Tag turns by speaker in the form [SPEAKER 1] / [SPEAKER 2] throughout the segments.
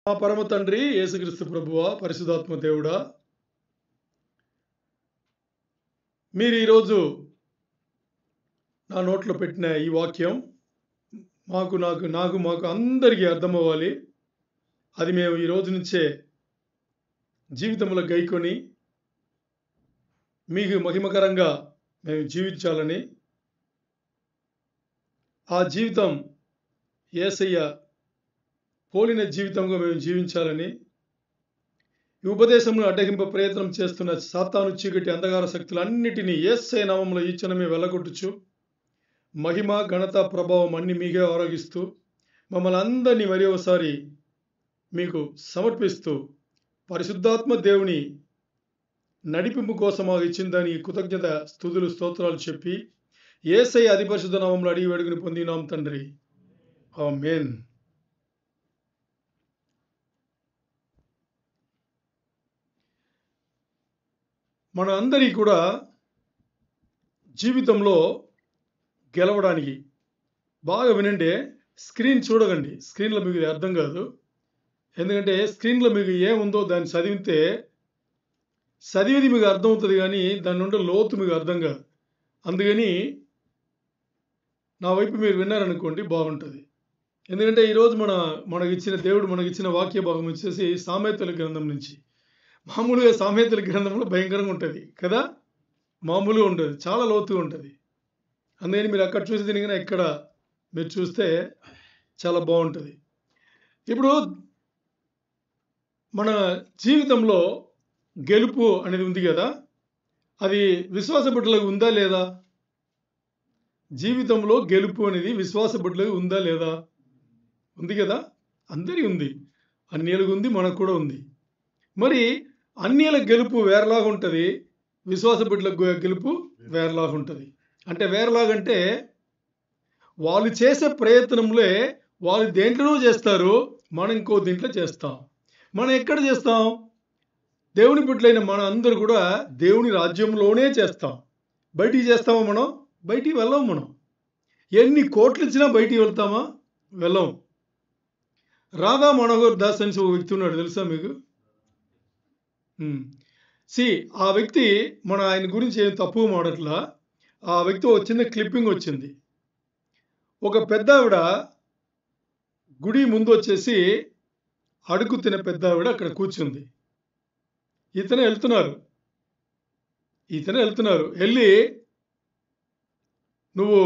[SPEAKER 1] మా పరమ తండ్రి యేసుక్రీస్తు ప్రభువా, పరిశుద్ధాత్మ దేవుడా, మీరు ఈరోజు నా నోట్లో పెట్టిన ఈ వాక్యం మాకు అందరికీ అర్థమవ్వాలి. అది మేము ఈ రోజు నుంచే జీవితంలో గైకొని మీకు మహిమకరంగా మేము జీవించాలని, ఆ జీవితం యేసయ్య పోలిన జీవితంగా మేము జీవించాలని, ఈ ఉపదేశంలో అడ్డగింప ప్రయత్నం చేస్తున్న సాతాను చీకటి అంధకార శక్తులన్నిటినీ యేసయ్య నామములో ఈ క్షణమే వెళ్ళగొట్టుచు, మహిమ ఘనత ప్రభావం అన్ని మీకే ఆరోగిస్తూ మమ్మల్ని అందరినీ మరి ఒకసారి మీకు సమర్పిస్తూ, పరిశుద్ధాత్మ దేవుని నడిపింపు కోసం మాకు ఇచ్చిందని కృతజ్ఞత స్తుతులు స్తోత్రాలు చెప్పి యేసయ్య అతి పరిశుద్ధ నామములో అడిగి వేడుకుని పొందినాం తండ్రి, ఆమేన్. మన అందరి కూడా జీవితంలో గెలవడానికి బాగా వినండి. స్క్రీన్ చూడకండి, స్క్రీన్లో మీకు ఇది అర్థం కాదు. ఎందుకంటే స్క్రీన్లో మీకు ఏముందో దాన్ని చదివేది మీకు అర్థమవుతుంది, కానీ దాని నుండి లోతు మీకు అర్థం కాదు. అందుకని నా వైపు మీరు విన్నారనుకోండి, బాగుంటుంది. ఎందుకంటే ఈరోజు మనకిచ్చిన దేవుడు మనకిచ్చిన వాక్య భాగం వచ్చేసి సామెతల గ్రంథం నుంచి. మామూలుగా సామెతల గ్రంథంలో భయంకరంగా ఉంటుంది కదా, మామూలుగా ఉంటుంది, చాలా లోతుగా ఉంటుంది. అందుకని మీరు అక్కడ చూసి తిరిగినా ఇక్కడ మీరు చూస్తే చాలా బాగుంటుంది. ఇప్పుడు మన జీవితంలో గెలుపు అనేది ఉంది కదా, అది విశ్వాస బిడ్డలకు ఉందా లేదా? జీవితంలో గెలుపు అనేది విశ్వాస బిడ్డలకు ఉందా లేదా? ఉంది కదా, అందరికీ ఉంది. అన్యులకు ఉంది, మనకు కూడా ఉంది. మరి అన్యుల గెలుపు వేరేలాగా ఉంటుంది, విశ్వాస బిడ్డల గెలుపు వేరేలాగా ఉంటుంది. అంటే వేరేలాగంటే వాళ్ళు చేసే ప్రయత్నంలో వాళ్ళు దేంట్లోనూ చేస్తారు, మనం ఇంకో దీంట్లో చేస్తాం. మనం ఎక్కడ చేస్తాం? దేవుని బిడ్డలైన మన అందరూ కూడా దేవుని రాజ్యంలోనే చేస్తాం. బయటికి చేస్తామా? మనం బయటికి వెళ్ళాం. మనం ఎన్ని కోట్లు ఇచ్చినా బయటికి వెళ్తామా? వెళ్ళాం. రాధా మనోహర్ దాస్ అని ఒక వ్యక్తి ఉన్నాడు, తెలుసా మీకు? ఆ వ్యక్తి ఆయన గురించి ఏం తప్పు మాడట్లా. ఆ వ్యక్తి ఒక చిన్న క్లిప్పింగ్ వచ్చింది. ఒక పెద్ద ఆవిడ గుడి ముందు వచ్చేసి అడుగు తినే పెద్ద ఆవిడ అక్కడ కూర్చుంది. ఇతనే వెళ్తున్నారు. వెళ్ళి, నువ్వు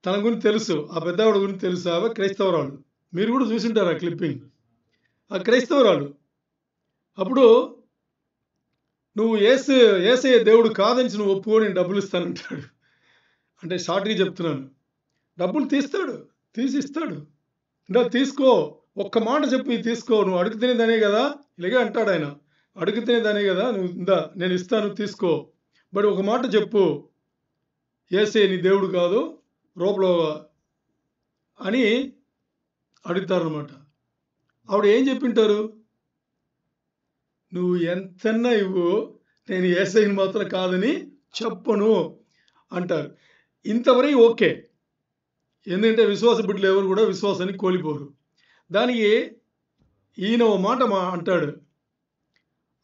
[SPEAKER 1] తన గురించి తెలుసు, ఆ పెద్ద ఆవిడ గురించి తెలుసు, ఆవిడ క్రైస్తవరాలు. మీరు కూడా చూసింటారు ఆ క్లిప్పింగ్. ఆ క్రైస్తవరాలు అప్పుడు, నువ్వు యేసయ్య దేవుడు కాదని నువ్వు ఒప్పుకో, నేను డబ్బులు ఇస్తానంటాడు. అంటే షార్ట్గా చెప్తున్నాను, డబ్బులు తీసిస్తాడు. ఇంకా తీసుకో, ఒక్క మాట చెప్పి తీసుకో, నువ్వు అడుగు తినేదనే కదా, ఇలాగే అంటాడు ఆయన. అడుగు తినేదనే కదా, నువ్వు ఇందా నేను ఇస్తాను, తీసుకో, బట్ ఒక మాట చెప్పు, యేసయ్య నీ దేవుడు కాదు రూపంలో అని అడుగుతారనమాట. ఆవిడ ఏం చెప్పింటారు? నువ్వు ఎంతన్నా ఇవ్వు, నేను యేసయ్యని మాత్రం కాదని చెప్పను అంటారు. ఇంతవరకు ఓకే, ఎందుకంటే విశ్వాస బిడ్డలు ఎవరు కూడా విశ్వాసాన్ని కోల్పోరు. దానికి ఈయన ఓ మాట అంటాడు,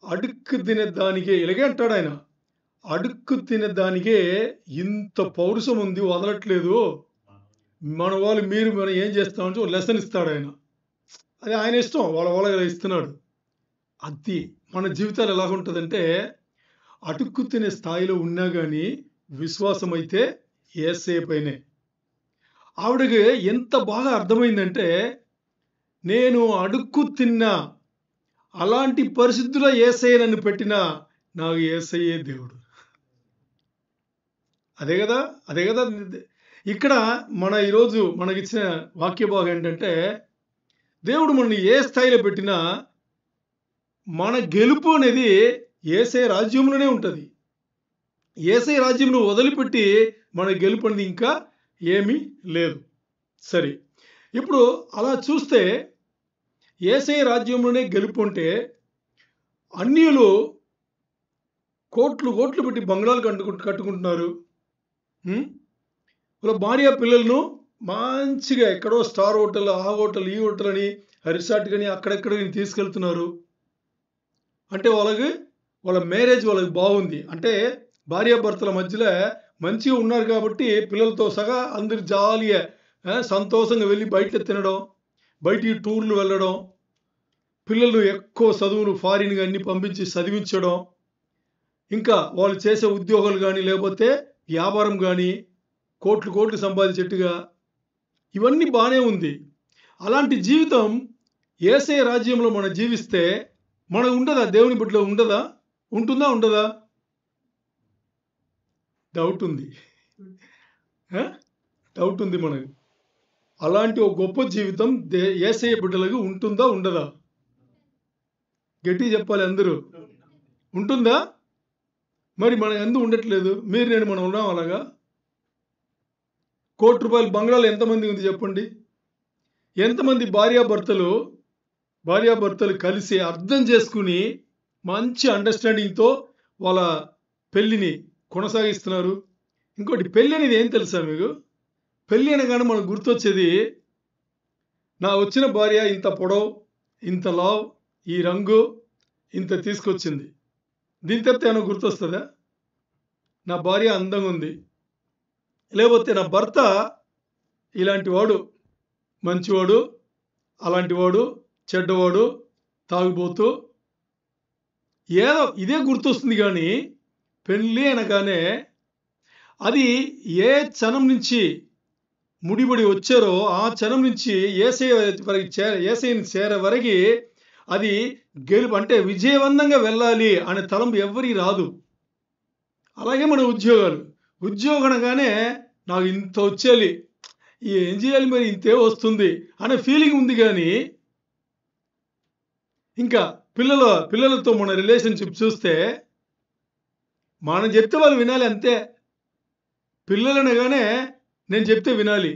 [SPEAKER 1] అడుక్కు తినేదానికే, ఇలాగే అంటాడు ఆయన, అడుక్కు తినేదానికే ఇంత పౌరుషం ఉంది, వదలట్లేదు మన వాళ్ళు, మనం ఏం చేస్తామంటే ఒక లెసన్ ఇస్తాడు ఆయన. అది ఆయన ఇష్టం, వాళ్ళ ఇస్తున్నాడు. అది మన జీవితాలు ఎలాగుంటుందంటే, అడుక్కు తినే స్థాయిలో ఉన్నా కానీ విశ్వాసం అయితే యేసయ్య పైనే. ఆవిడకి ఎంత బాగా అర్థమైందంటే, నేను అడుక్కు తిన్నా, అలాంటి పరిస్థితుల్లో యేసయ్య నన్ను పెట్టినా, నాకు యేసయ్యే దేవుడు. అదే కదా ఇక్కడ ఈరోజు మనకిచ్చిన వాక్య భాగం ఏంటంటే, దేవుడు మనల్ని ఏ స్థాయిలో పెట్టినా మన గెలుపు అనేది యేసయ్య రాజ్యంలోనే ఉంటుంది. యేసయ్య రాజ్యంలో వదిలిపెట్టి మన గెలుపు అనేది ఇంకా ఏమీ లేదు. సరే, ఇప్పుడు అలా చూస్తే యేసయ్య రాజ్యంలోనే గెలుపు అంటే, అన్యులు కోట్లు పెట్టి బంగ్లాలు కట్టుకుంటున్నారు. వాళ్ళ భార్య పిల్లలను మంచిగా ఎక్కడో స్టార్ హోటల్, ఆ హోటల్, ఈ హోటల్ అని రిసార్ట్ కానీ అక్కడెక్కడ తీసుకెళ్తున్నారు. అంటే వాళ్ళ మ్యారేజ్ వాళ్ళకి బాగుంది. అంటే భార్యాభర్తల మధ్యలో మంచిగా ఉన్నారు కాబట్టి పిల్లలతో సహా అందరు జాలీగా సంతోషంగా వెళ్ళి బయట తినడం, బయటికి టూర్లు వెళ్ళడం, పిల్లలు ఎక్కువ చదువులు ఫారిన్గా అన్ని పంపించి చదివించడం, ఇంకా వాళ్ళు చేసే ఉద్యోగాలు కానీ లేకపోతే వ్యాపారం కానీ కోట్లు సంపాదించేట్టుగా ఇవన్నీ బాగానే ఉంది. అలాంటి జీవితం యేసయ్య రాజ్యంలో మనం జీవిస్తే మనకు ఉండదా? దేవుని బిడ్డలో ఉండదా? ఉంటుందా? ఉండదా? డౌట్ ఉంది. డౌట్ ఉంది మనకు. అలాంటి ఒక గొప్ప జీవితం యేసయ్య బిడ్డలకు ఉంటుందా? ఉండదా? గట్టిగా చెప్పాలి అందరూ. ఉంటుందా? మరి మనం ఎందుకు ఉండట్లేదు? నేను మనం ఉన్నాం అలాగా? ₹1,00,00,000 బంగ్లాలు ఎంతమంది ఉంది చెప్పండి? ఎంతమంది భార్యాభర్తలు కలిసి అర్థం చేసుకుని మంచి అండర్స్టాండింగ్తో వాళ్ళ పెళ్ళిని కొనసాగిస్తున్నారు. ఇంకోటి, పెళ్ళి అనేది ఏం తెలుసా మీకు? పెళ్ళి అనగానే మనకు గుర్తొచ్చేది, నా వచ్చిన భార్య ఇంత పొడవు, ఇంత లావ్, ఈ రంగు, ఇంత తీసుకొచ్చింది. దీని తప్పితే ఏమైనా గుర్తొస్తుందా? నా భార్య అందంగా ఉంది, లేకపోతే నా భర్త ఇలాంటి వాడు, మంచివాడు, అలాంటి వాడు, చెడ్డవాడు, తాగుబోతూ, ఏదో ఇదే గుర్తొస్తుంది. కానీ పెళ్ళి అనగానే అది ఏ క్షణం నుంచి ముడిపడి వచ్చారో ఆ క్షణం నుంచి యేసయ్యని చేరే వరకు అది గెలుపు, అంటే విజయవంతంగా వెళ్ళాలి అనే తలంపు ఎవరికి రాదు. అలాగే మన ఉద్యోగం అనగానే నాకు ఇంత వచ్చేయాలి, ఏం చేయాలి మరి, ఇంతే వస్తుంది అనే ఫీలింగ్ ఉంది. కానీ ఇంకా పిల్లలతో మన రిలేషన్షిప్ చూస్తే మనం చెప్తే వాళ్ళు వినాలి అంతే. పిల్లలనగానే నేను చెప్తే వినాలి.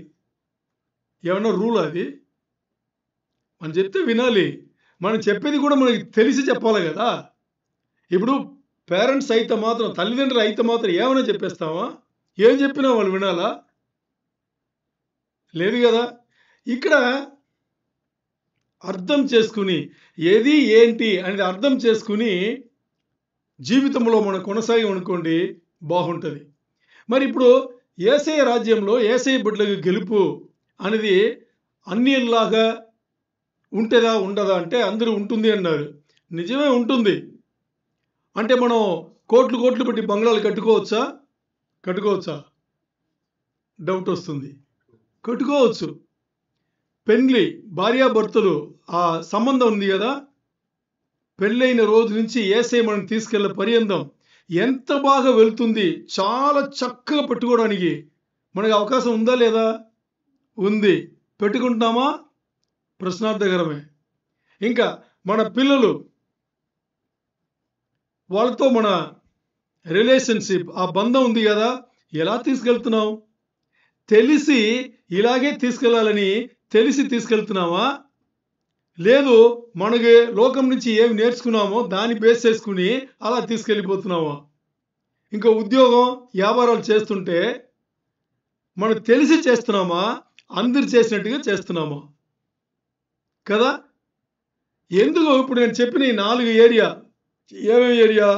[SPEAKER 1] ఏమన్నా రూల్ అది? మనం చెప్తే వినాలి. మనం చెప్పేది కూడా మనకి తెలిసి చెప్పాలి కదా. ఇప్పుడు పేరెంట్స్ అయితే మాత్రం, తల్లిదండ్రులు అయితే మాత్రం ఏమైనా చెప్పేస్తామా? ఏం చెప్పినా వాళ్ళు వినాలా? లేదు కదా. ఇక్కడ అర్థం చేసుకుని ఏది ఏంటి అనేది అర్థం చేసుకుని జీవితంలో మనం కొనసాగమనుకోండి, బాగుంటుంది. మరి ఇప్పుడు యేసయ్య రాజ్యంలో యేసయ్య బిడ్డలకు గెలుపు అనేది అన్నిలాగా ఉంటుందా? ఉండదా? అంటే అందరూ ఉంటుంది అన్నారు. నిజమే, ఉంటుంది. అంటే మనం కోట్లు పెట్టి బంగ్లాలు కట్టుకోవచ్చా? డౌట్ వస్తుంది. కట్టుకోవచ్చు. పెళ్లి, భార్యాభర్తలు ఆ సంబంధం ఉంది కదా, పెళ్ళైన రోజు నుంచి యేసయ్య మనం తీసుకెళ్లే పర్యంతం ఎంత బాగా వెళ్తుంది. చాలా చక్కగా పెట్టుకోవడానికి మనకు అవకాశం ఉందా లేదా? ఉంది. పెట్టుకుంటున్నామా? ప్రశ్నార్థకరమే. ఇంకా మన పిల్లలు, వాళ్ళతో మన రిలేషన్షిప్, ఆ బంధం ఉంది కదా, ఎలా తీసుకెళ్తున్నావు? తెలిసి ఇలాగే తీసుకెళ్లాలని తెలిసి తీసుకెళ్తున్నామా? లేదు, మనకి లోకం నుంచి ఏమి నేర్చుకున్నామో దాన్ని బేస్ చేసుకుని అలా తీసుకెళ్ళిపోతున్నామా? ఇంకా ఉద్యోగం, వ్యాపారాలు చేస్తుంటే మనం తెలిసి చేస్తున్నామా? అందరు చేసినట్టుగా చేస్తున్నామా? కదా. ఎందుకు ఇప్పుడు నేను చెప్పిన ఈ 4 ఏరియా, ఏమేమి ఏరియా?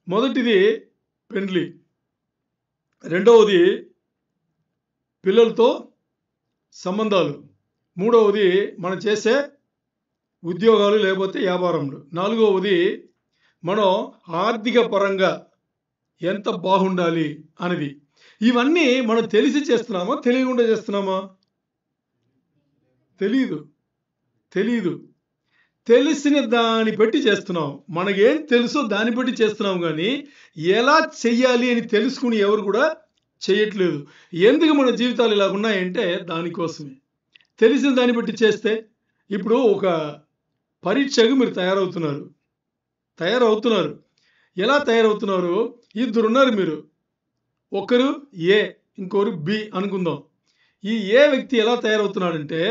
[SPEAKER 1] మొదటిది పెండ్లి, రెండవది పిల్లలతో సంబంధాలు, మూడవది మనం చేసే ఉద్యోగాలు లేకపోతే వ్యాపారములు, నాలుగవది మనం ఆర్థిక పరంగా ఎంత బాగుండాలి అనేది. ఇవన్నీ మనం తెలిసి చేస్తున్నామా? తెలియకుండా చేస్తున్నామా? తెలీదు. తెలిసిన దాన్ని బట్టి చేస్తున్నాం. మనకేం తెలుసో దాన్ని బట్టి చేస్తున్నాం. కానీ ఎలా చెయ్యాలి అని తెలుసుకుని ఎవరు కూడా చేయట్లేదు. ఎందుకు మన జీవితాలు ఇలా ఉన్నాయంటే దానికోసమే. తెలిసిన దాన్ని బట్టి చేస్తే, ఇప్పుడు ఒక పరీక్షకు మీరు తయారవుతున్నారు. ఎలా తయారవుతున్నారు? ఇద్దరున్నారు మీరు. ఒకరు ఏ, ఇంకొకరు బి అనుకుందాం. ఈ ఏ వ్యక్తి ఎలా తయారవుతున్నాడంటే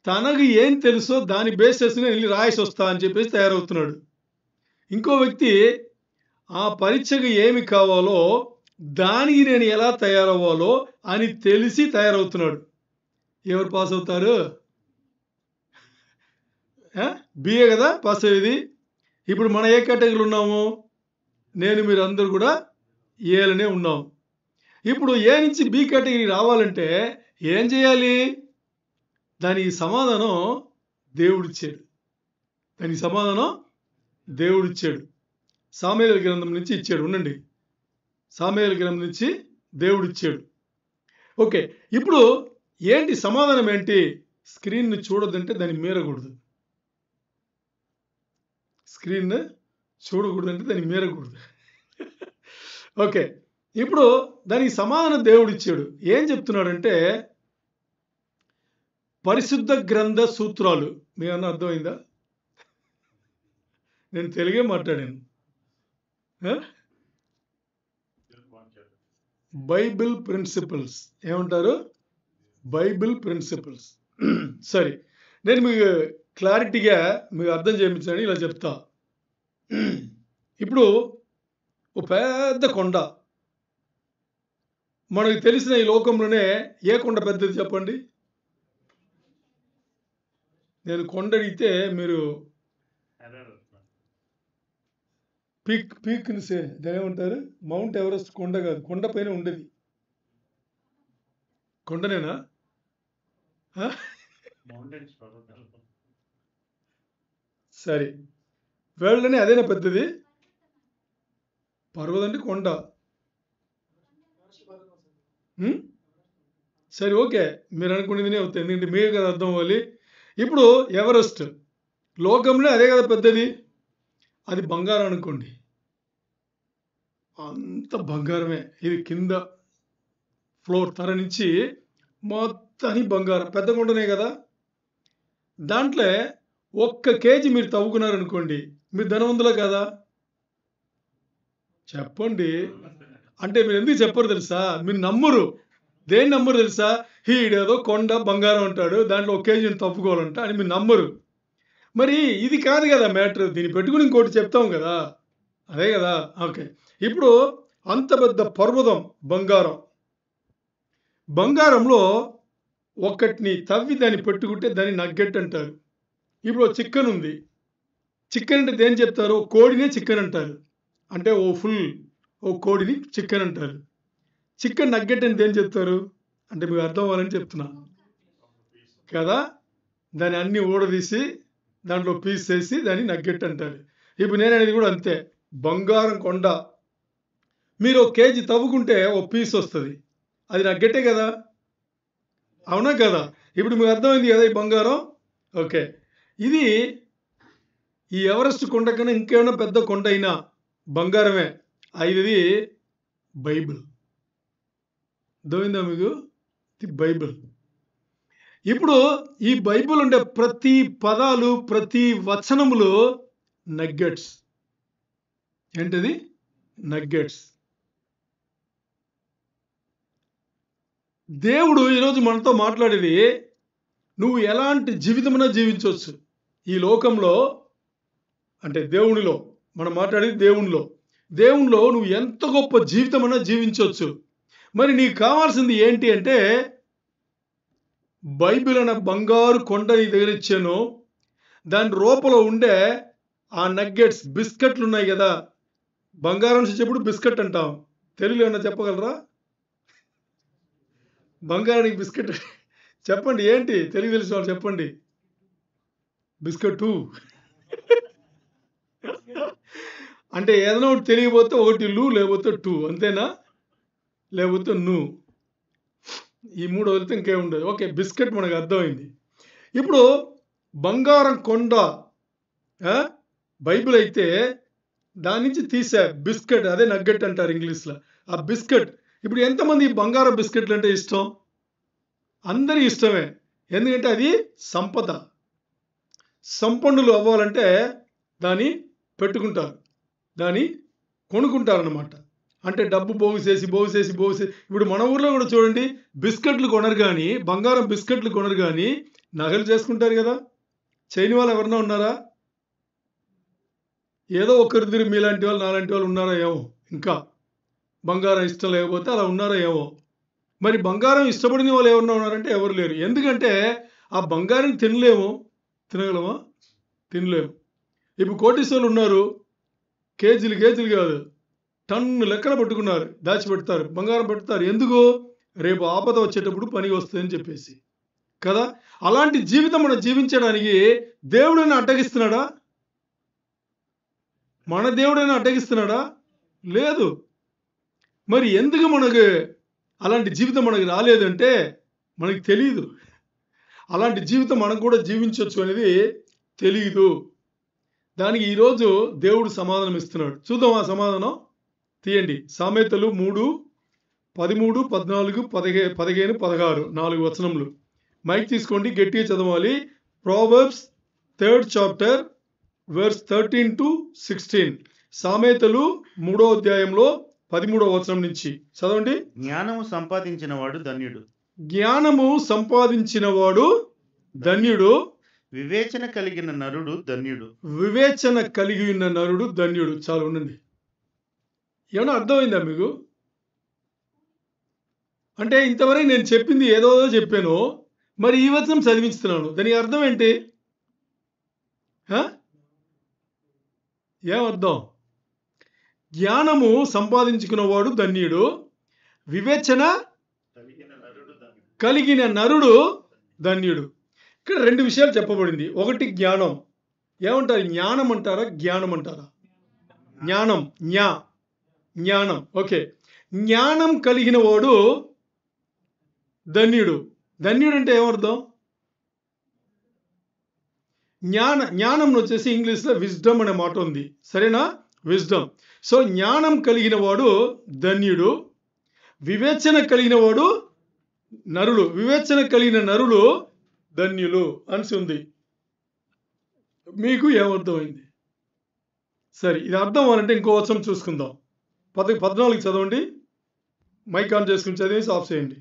[SPEAKER 1] తనకు ఏం తెలుసో దాన్ని బేస్ చేసుకుని వెళ్ళి రాయేసి వస్తా అని చెప్పేసి తయారవుతున్నాడు. ఇంకో వ్యక్తి ఆ పరీక్షకు ఏమి కావాలో దానికి నేను ఎలా తయారవ్వాలో అని తెలిసి తయారవుతున్నాడు. ఎవరు పాస్ అవుతారు? బిఏ కదా పాస్ అయ్యేది. ఇప్పుడు మనం ఏ కేటగిరీలో ఉన్నాము? నేను మీరు అందరూ కూడా ఏలోనే ఉన్నాం. ఇప్పుడు ఏ నుంచి బి కేటగిరీ రావాలంటే ఏం చేయాలి? దానికి సమాధానం దేవుడిచ్చాడు. దానికి సమాధానం దేవుడిచ్చాడు. సామెవేలు గ్రంథం నుంచి ఇచ్చాడు. ఉండండి, సామెవేలు గ్రంథం నుంచి దేవుడిచ్చాడు. ఓకే, ఇప్పుడు ఏంటి సమాధానం ఏంటి? స్క్రీన్‌ని చూడొద్దంటే దాన్ని మీరకూడదు. స్క్రీన్ చూడకూడదంటే దాన్ని మీరకూడదు. ఓకే, ఇప్పుడు దానికి సమాధానం దేవుడిచ్చాడు. ఏం చెప్తున్నాడంటే పరిశుద్ధ గ్రంథ సూత్రాలు. మీకన్నా అర్థమైందా? నేను తెలుగే మాట్లాడాను. బైబిల్ ప్రిన్సిపల్స్ ఏమంటారు? Bible principles. సరే, నేను మీకు క్లారిటీగా మీకు అర్థం చేయించని ఇలా చెప్తా. ఇప్పుడు ఓ పెద్ద కొండ, మనకు తెలిసిన ఈ లోకంలోనే ఏ కొండ పెద్దది చెప్పండి? నేను కొండ అడిగితే మీరు పీక్ ఏమంటారు? మౌంట్ ఎవరెస్ట్ కొండ కాదు, కొండ పైన ఉండేది కొండనేనా? సరే, వరల్డ్లోనే అదేనా పెద్దది? పర్వతం అంటే కొండ. సరే, ఓకే, మీరు అనుకునేదినే అవుతుంది, ఎందుకంటే మీకు కదా అర్థం అవ్వాలి. ఇప్పుడు ఎవరెస్ట్ లోకంలో అదే కదా పెద్దది. అది బంగారం అనుకోండి, అంత బంగారమే. ఇది కింద ఫ్లోర్ తర నుంచి మొత్తాన్ని బంగారం, పెద్ద కొండనే కదా. దాంట్లో 1 కేజీ మీరు తవ్వుకున్నారనుకోండి, మీరు ధనవంతులే కదా? చెప్పండి. అంటే మీరు ఎందుకు చెప్పరు తెలుసా? మీరు నమ్మరు. దేన్ని నమ్మరు తెలుసా? ఈడేదో కొండ బంగారం అంటాడు, దాంట్లో 1 కేజీని తప్పుకోవాలంట అని మీరు నమ్మరు. మరి ఇది కాదు కదా మ్యాటర్. దీన్ని పెట్టుకుని ఇంకోటి చెప్తాం కదా, అదే కదా. ఓకే, ఇప్పుడు అంత పెద్ద పర్వతం బంగారం, బంగారంలో ఒకటిని తవ్వి దాన్ని పెట్టుకుంటే దాన్ని నగ్గెట్ అంటారు. ఇప్పుడు చికెన్ ఉంది, చికెన్ అంటే దేని చెప్తారు? కోడినే చికెన్ అంటారు. అంటే ఓ కోడిని చికెన్ అంటారు. చికెన్ నగ్గెట్ అని దేని చెప్తారు? అంటే మీకు అర్థం అవ్వాలని చెప్తున్నా కదా. దాన్ని అన్ని ఊడదీసి దాంట్లో పీస్ చేసి దాన్ని నగ్గెట్ అంటారు. ఇప్పుడు నేను అనేది కూడా అంతే. బంగారం కొండ మీరు 1 కేజీ తవ్వుకుంటే 1 పీస్ వస్తుంది, అది నగ్గెట్టే కదా, అవునా కదా? ఇప్పుడు మీకు అర్థమైంది కదా ఈ బంగారం. ఓకే, ఇది ఈ ఎవరెస్ట్ కొండ కన్నా ఇంకేమైనా పెద్ద కొండ అయినా బంగారమే. ఇది బైబిల్. అర్థమైందా మీకు? ఇది బైబిల్. ఇప్పుడు ఈ బైబిల్ ఉండే ప్రతి పదాలు, ప్రతి వచనములు నగ్గెట్స్. ఏంటది? నగ్గెట్స్. దేవుడు ఈరోజు మనతో మాట్లాడేది, నువ్వు ఎలాంటి జీవితమైనా జీవించవచ్చు ఈ లోకంలో. అంటే దేవునిలో మనం మాట్లాడేది, దేవునిలో నువ్వు ఎంత గొప్ప జీవితమైనా జీవించవచ్చు. మరి నీకు కావాల్సింది ఏంటి అంటే, బైబిల్ అనే బంగారు కొండ నీ దగ్గర ఇచ్చాను, దాని రూపంలో ఉండే ఆ నగ్గెట్స్, బిస్కెట్లు ఉన్నాయి కదా. బంగారం నుంచి చెప్పుడు బిస్కెట్ అంటాం. తెలుగులో ఏమన్నా చెప్పగలరా? బంగారానికి బిస్కెట్ చెప్పండి, ఏంటి తెలుగు తెలిసిన వాళ్ళు చెప్పండి. బిస్కెట్ అంటే ఏదైనా ఒకటి తెలియకపోతే ఒకటి లు, లేకపోతే టూ, అంతేనా? లేకపోతే ను, ఈ 3 వదిలితే ఇంకేం ఉండదు. ఓకే, బిస్కెట్ మనకు అర్థమైంది. ఇప్పుడు బంగారం కొండ బైబిల్ అయితే దాని నుంచి తీసే బిస్కెట్, అదే నగ్గెట్ అంటారు ఇంగ్లీష్లో. ఆ బిస్కెట్, ఇప్పుడు ఎంతమంది బంగారం బిస్కెట్లు అంటే ఇష్టం? అందరి ఇష్టమే, ఎందుకంటే అది సంపద. సంపన్నులు అవ్వాలంటే దాన్ని పెట్టుకుంటారు, దాన్ని కొనుక్కుంటారన్నమాట. అంటే డబ్బు పోగు చేసి. ఇప్పుడు మన ఊర్లో కూడా చూడండి, బిస్కెట్లు కొనరు కానీ, బంగారం బిస్కెట్లు కొనరు కానీ నగలు చేసుకుంటారు కదా. చేయని వాళ్ళు ఎవరన్నా ఉన్నారా? ఏదో ఒకరిద్దరు మీలాంటి వాళ్ళు, నాలాంటి వాళ్ళు ఉన్నారా ఏమో, ఇంకా బంగారం ఇష్టం లేకపోతే అలా ఉన్నారా ఏమో. మరి బంగారం ఇష్టపడిన వాళ్ళు ఎవరన్నా ఉన్నారంటే ఎవరు లేరు. ఎందుకంటే ఆ బంగారం తినగలమా? తినలేము. ఇప్పుడు కోటీశ్వరులు ఉన్నారు, కేజీలు కాదు, టన్ను లెక్కన పట్టుకున్నారు, దాచిపెడతారు, బంగారం పెడతారు. ఎందుకు? రేపు ఆపద వచ్చేటప్పుడు పనికి వస్తుందని చెప్పేసి కదా. అలాంటి జీవితం మనం జీవించడానికి దేవుడైనా అడ్డగిస్తున్నాడా? మన దేవుడైనా అడ్డగిస్తున్నాడా? లేదు. మరి ఎందుకు మనకు అలాంటి జీవితం మనకు రాలేదంటే మనకు తెలియదు. అలాంటి జీవితం మనం కూడా జీవించవచ్చు అనేది తెలియదు. దానికి ఈరోజు దేవుడు సమాధానం ఇస్తున్నాడు. చూద్దాం ఆ సమాధానం. తీయండి. సామెతలు 3:13, 14, 15, 16 4 వచనములు. మైక్ తీసుకోండి, గట్టిగా చదవాలి. Proverbs 3rd chapter verse 13 to 16. సామెతలు 3వ అధ్యాయంలో 13వ వచనం నుంచి చదవండి.
[SPEAKER 2] జ్ఞానము సంపాదించినవాడు ధన్యుడు.
[SPEAKER 1] జ్ఞానము సంపాదించినవాడు ధన్యుడు.
[SPEAKER 2] వివేచన కలిగిన నరుడు ధన్యుడు.
[SPEAKER 1] వివేచన కలిగి ఉన్న నరుడు ధన్యుడు. చాలు ఉండండి. ఏమన్నా అర్థమైందా మీకు? అంటే ఇంతవరకు నేను చెప్పింది ఏదో చెప్పాను, మరి ఈ వచనం చదివిస్తున్నాను. దానికి అర్థం ఏంటి? ఏమర్థం? జ్ఞానము సంపాదించుకున్నవాడు ధన్యుడు, వివేచన కలిగిన నరుడు ధన్యుడు. ఇక్కడ 2 విషయాలు చెప్పబడింది. ఒకటి జ్ఞానం. ఏమంటారు? జ్ఞానం అంటారా, జ్ఞానం అంటారా? జ్ఞానం. జ్ఞానం. ఓకే. జ్ఞానం కలిగిన వాడు ధన్యుడు. ధన్యుడు అంటే ఏమర్థం? జ్ఞానం వచ్చేసి ఇంగ్లీష్లో విజ్డమ్ అనే మాట ఉంది, సరేనా? విజ్డమ్. సో జ్ఞానం కలిగిన వాడు ధన్యుడు, వివేచన కలిగిన వాడు నరులు. వివేచన కలిగిన నరులు ధన్యులు అని ఉంది. మీకు ఏమర్థమైంది? సరే, ఇది అర్థం అవ్వాలంటే ఇంకో వచనం చూసుకుందాం. 14 చదవండి. మైక్ ఆన్ చేసుకుని చదివేసి ఆఫ్ చేయండి.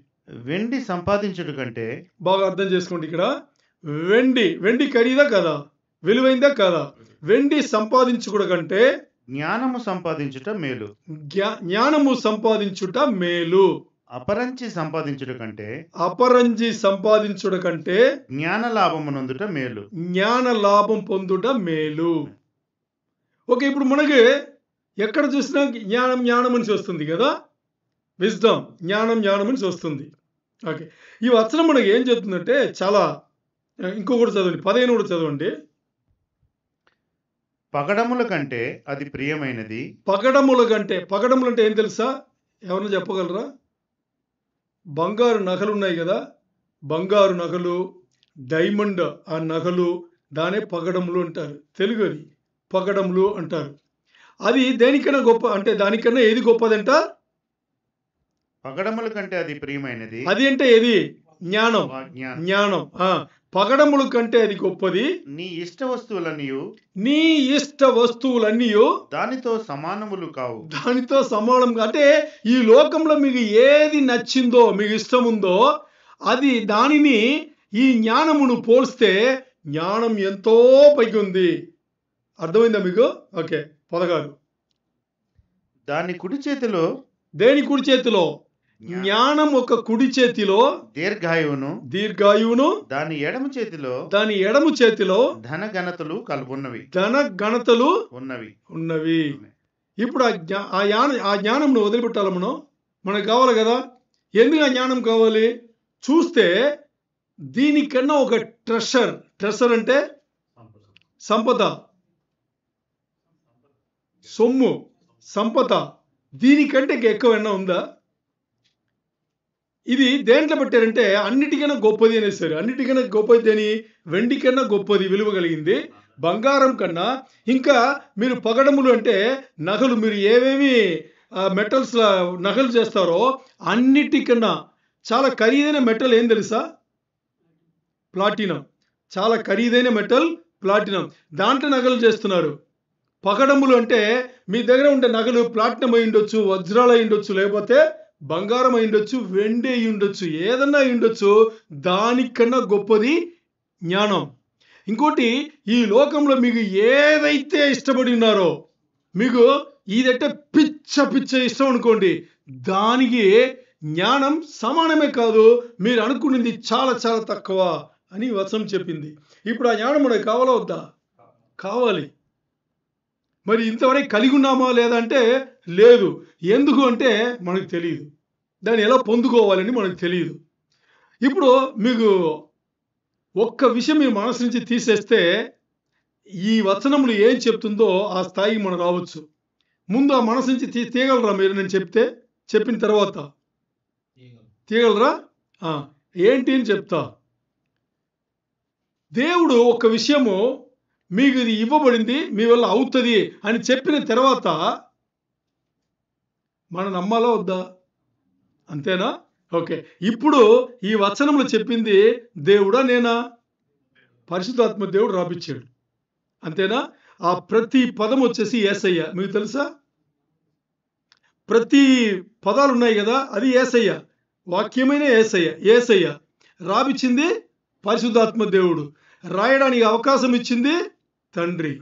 [SPEAKER 2] వెండి సంపాదించుట కంటే,
[SPEAKER 1] బాగా అర్థం చేసుకోండి. ఇక్కడ వెండి ఖరీదా కదా, విలువైందా కదా? వెండి సంపాదించుట కంటే
[SPEAKER 2] జ్ఞానము సంపాదించుట మేలు.
[SPEAKER 1] జ్ఞానము సంపాదించుట మేలు.
[SPEAKER 2] అపరంచి సంపాదించుట కంటే జ్ఞాన లాభమునందుట మేలు.
[SPEAKER 1] జ్ఞాన లాభం పొందుట మేలు. ఓకే, ఇప్పుడు మనకి ఎక్కడ చూసినా జ్ఞానం అని వస్తుంది కదా, విజ్డమ్. జ్ఞానం అని వస్తుంది. ఓకే, ఈ వచనం మనకి ఏం చెప్తుందంటే చాలా, ఇంకొకటి చదవండి, 15 కూడా చదవండి.
[SPEAKER 2] పగడముల కంటే అది ప్రియమైనది.
[SPEAKER 1] పగడముల అంటే ఏం తెలుసా? ఎవరైనా చెప్పగలరా? బంగారు నగలు ఉన్నాయి కదా, బంగారు నగలు, డైమండ్ ఆ నగలు, దానే పగడములు అంటారు. తెలుగు అది పగడములు అంటారు. అది దేనికన్నా గొప్ప అంటే దానికన్నా ఏది గొప్పదంట?
[SPEAKER 2] పగడముల కంటే అది ప్రియమైనది.
[SPEAKER 1] అది అంటే ఏది? జ్ఞానం. పగడముల కంటే అది గొప్పది.
[SPEAKER 2] నీ ఇష్ట వస్తువులన్నీ దానితో సమానములు కావు.
[SPEAKER 1] దానితో సమానం అంటే ఈ లోకంలో మీకు ఏది నచ్చిందో, మీకు ఇష్టం ఉందో, అది దానిని ఈ జ్ఞానమును పోల్స్తే జ్ఞానం ఎంతో పైకి ఉంది. అర్థమైందా మీకు? ఓకే, 16.
[SPEAKER 2] దాని కుడి చేతిలో,
[SPEAKER 1] దేని కుడి చేతిలో? జ్ఞానం ఒక కుడి చేతిలో దీర్ఘాయువును, దాని ఎడమ చేతిలో
[SPEAKER 2] ధన ఘనతలు
[SPEAKER 1] ఉన్నవి. ఇప్పుడు ఆ జ్ఞానంను వదిలిపెట్టాలి మనకు కావాలి కదా. ఎందుకు ఆ జ్ఞానం కావాలి? చూస్తే దీనికన్నా ఒక ట్రెషర్ అంటే సంపద, సొమ్ము, సంపద, దీనికంటే ఎక్కువైనా ఉందా? ఇది దేంట్లో పెట్టారంటే అన్నిటికన్నా గొప్పది అనేసారు. అన్నిటికన్నా గొప్పది అని, వెండి కన్నా గొప్పది, విలువ కలిగింది, బంగారం కన్నా. ఇంకా మీరు పగడములు అంటే నగలు, మీరు ఏవేమి మెటల్స్ నగలు చేస్తారో అన్నిటికన్నా చాలా ఖరీదైన మెటల్ ఏం తెలుసా? ప్లాటినం. చాలా ఖరీదైన మెటల్ ప్లాటినం. దాంట్లో నగలు చేస్తున్నారు. పగడములు అంటే మీ దగ్గర ఉండే నగలు ప్లాటినం అయి ఉండొచ్చు, వజ్రాలు అయి ఉండొచ్చు, లేకపోతే బంగారం అయి ఉండొచ్చు, వెండి అయి ఉండొచ్చు, ఏదన్నా అయి ఉండొచ్చు. దానికన్నా గొప్పది జ్ఞానం. ఇంకోటి, ఈ లోకంలో మీకు ఏదైతే ఇష్టపడి ఉన్నారో, మీకు ఇదంటే పిచ్చ ఇష్టం అనుకోండి, దానికి జ్ఞానం సమానమే కాదు, మీరు అనుకున్నది చాలా చాలా తక్కువ అని వచనం చెప్పింది. ఇప్పుడు ఆ జ్ఞానం మనకు కావాలా వద్దా? కావాలి. మరి ఇంతవరకు కలిగి ఉన్నామా లేదా అంటే లేదు. ఎందుకు అంటే మనకు తెలియదు. దాన్ని ఎలా పొందుకోవాలని మనకు తెలియదు. ఇప్పుడు మీకు ఒక్క విషయం మీ మనసు నుంచి తీసేస్తే ఈ వచనములు ఏం చెప్తుందో ఆ స్థాయికి మనం రావచ్చు. ముందు ఆ మనసు నుంచి తీయగలరా మీరు? నేను చెప్పిన తర్వాత తీయగలరా? ఏంటి అని చెప్తా. దేవుడు ఒక విషయము మీకు ఇది ఇవ్వబడింది, మీ వల్ల అవుతుంది అని చెప్పిన తర్వాత మనం నమ్మాలా వద్దా? అంతేనా? ఓకే. ఇప్పుడు ఈ వచనంలో చెప్పింది దేవుడా నేనా? పరిశుద్ధాత్మ దేవుడు రాపిచ్చాడు. అంతేనా? ఆ ప్రతి పదం వచ్చేసి యేసయ్య. మీకు తెలుసా? ప్రతి పదాలు ఉన్నాయి కదా, అది యేసయ్య. వాక్యమైన యేసయ్య. రాపిచ్చింది పరిశుద్ధాత్మ దేవుడు. రాయడానికి అవకాశం ఇచ్చింది తండ్రి.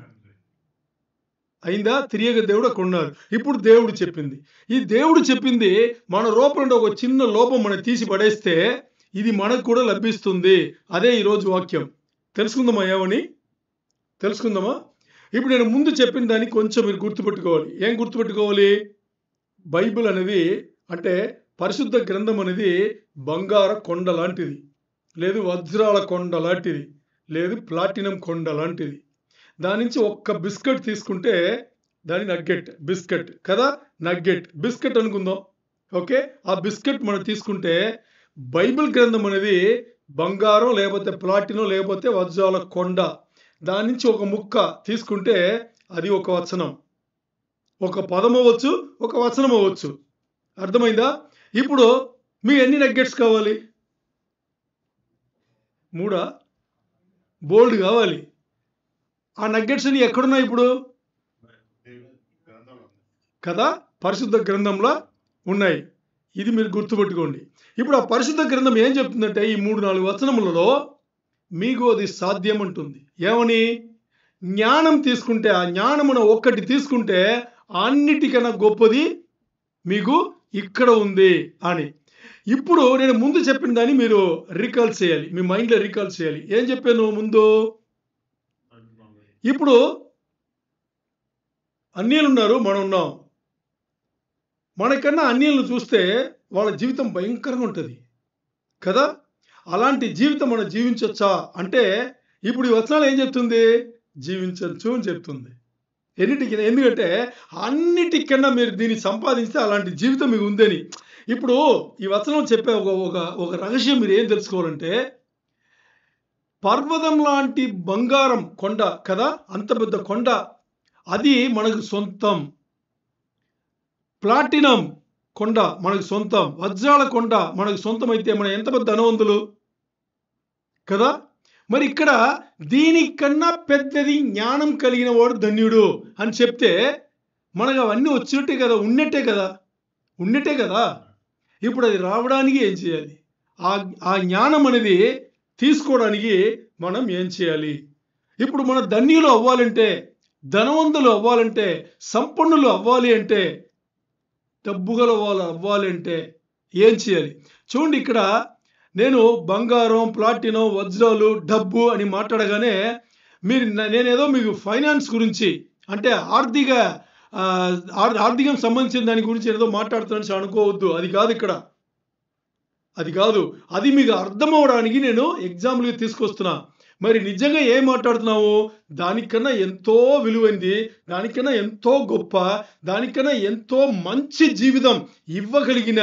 [SPEAKER 1] అయిందా? త్రియక దేవుడు అక్కడ ఉన్నారు. ఇప్పుడు దేవుడు చెప్పింది. ఈ దేవుడు చెప్పింది మన రూపంలో ఒక చిన్న లోపం మనం తీసి పడేస్తే ఇది మనకు కూడా లభిస్తుంది. అదే ఈరోజు వాక్యం. తెలుసుకుందామా? ఏమని తెలుసుకుందామా? ఇప్పుడు నేను ముందు చెప్పిన దాన్ని కొంచెం మీరు గుర్తుపెట్టుకోవాలి. ఏం గుర్తుపెట్టుకోవాలి? బైబిల్ అనేది అంటే పరిశుద్ధ గ్రంథం అనేది బంగార కొండ లాంటిది, లేదు వజ్రాల కొండ లాంటిది, లేదు ప్లాటినం కొండ లాంటిది. దాని నుంచి ఒక్క బిస్కెట్ తీసుకుంటే దాని నగ్గెట్ బిస్కెట్ కదా, నగ్గెట్ బిస్కెట్ అనుకుందాం. ఓకే, ఆ బిస్కెట్ మనం తీసుకుంటే బైబిల్ గ్రంథం అనేది బంగారం లేకపోతే ప్లాటినం లేకపోతే వజ్రాల కొండ. దాని నుంచి ఒక ముక్క తీసుకుంటే అది ఒక వచనం, ఒక పదం అవ్వచ్చు, ఒక వచనం అవ్వచ్చు. అర్థమైందా? ఇప్పుడు మీ ఎన్ని నగ్గెట్స్ కావాలి? 3 బోల్డ్ కావాలి. ఆ నగ్గెట్స్ అన్ని ఎక్కడున్నాయి ఇప్పుడు? కదా, పరిశుద్ధ గ్రంథంలో ఉన్నాయి. ఇది మీరు గుర్తుపెట్టుకోండి. ఇప్పుడు ఆ పరిశుద్ధ గ్రంథం ఏం చెప్తుందంటే ఈ 3-4 వచనములలో మీకు అది సాధ్యం ఉంటుంది. ఏమని? జ్ఞానం తీసుకుంటే, ఆ జ్ఞానమున ఒక్కటి తీసుకుంటే అన్నిటికన్నా గొప్పది మీకు ఇక్కడ ఉంది అని. ఇప్పుడు నేను ముందు చెప్పిన దాన్ని మీరు రీకాల్ చేయాలి, మీ మైండ్లో రీకాల్ చేయాలి. ఏం చెప్పాను ముందు? ఇప్పుడు అన్యులు ఉన్నారు, మనం ఉన్నాం. మనకన్నా అన్యులను చూస్తే వాళ్ళ జీవితం భయంకరంగా ఉంటుంది కదా. అలాంటి జీవితం మనం జీవించవచ్చా అంటే ఇప్పుడు ఈ వచనాలు ఏం చెప్తుంది? జీవించవచ్చు అని చెప్తుంది. ఎందుకంటే అన్నిటికన్నా మీరు దీన్ని సంపాదిస్తే అలాంటి జీవితం మీకు ఉందని. ఇప్పుడు ఈ వచనం చెప్పే ఒక రహస్యం మీరు ఏం తెలుసుకోవాలంటే, పర్వతం లాంటి బంగారం కొండ కదా, అంత పెద్ద కొండ, అది మనకు సొంతం. ప్లాటినం కొండ మనకు సొంతం, వజ్రాల కొండ మనకు సొంతం. అయితే మనం ఎంత పెద్ద ధనవంతులు కదా. మరి ఇక్కడ దీనికన్నా పెద్దది జ్ఞానం కలిగిన వాడు ధన్యుడు అని చెప్తే మనకు అవన్నీ వచ్చినట్టే కదా, ఉన్నట్టే కదా. ఇప్పుడు అది రావడానికి ఏం చేయాలి? ఆ జ్ఞానం అనేది తీసుకోవడానికి మనం ఏం చేయాలి? ఇప్పుడు మన ధన్యులు అవ్వాలంటే, ధనవంతులు అవ్వాలంటే, సంపన్నులు అవ్వాలి అంటే, డబ్బుగల వాళ్ళు అవ్వాలి అంటే ఏం చేయాలి? చూడండి, ఇక్కడ నేను బంగారం, ప్లాటినం, వజ్రాలు, డబ్బు అని మాట్లాడగానే నేనేదో మీకు ఫైనాన్స్ గురించి అంటే ఆర్థికం సంబంధించిన దాని గురించి ఏదో మాట్లాడుతున్నాను అనుకోవద్దు. అది కాదు ఇక్కడ, అది కాదు. అది మీకు అర్థం అవడానికి నేను ఎగ్జాంపుల్గా తీసుకొస్తున్నా. మరి నిజంగా ఏం మాట్లాడుతున్నావు? దానికన్నా ఎంతో విలువైంది, దానికన్నా ఎంతో గొప్ప, దానికన్నా ఎంతో మంచి జీవితం ఇవ్వగలిగిన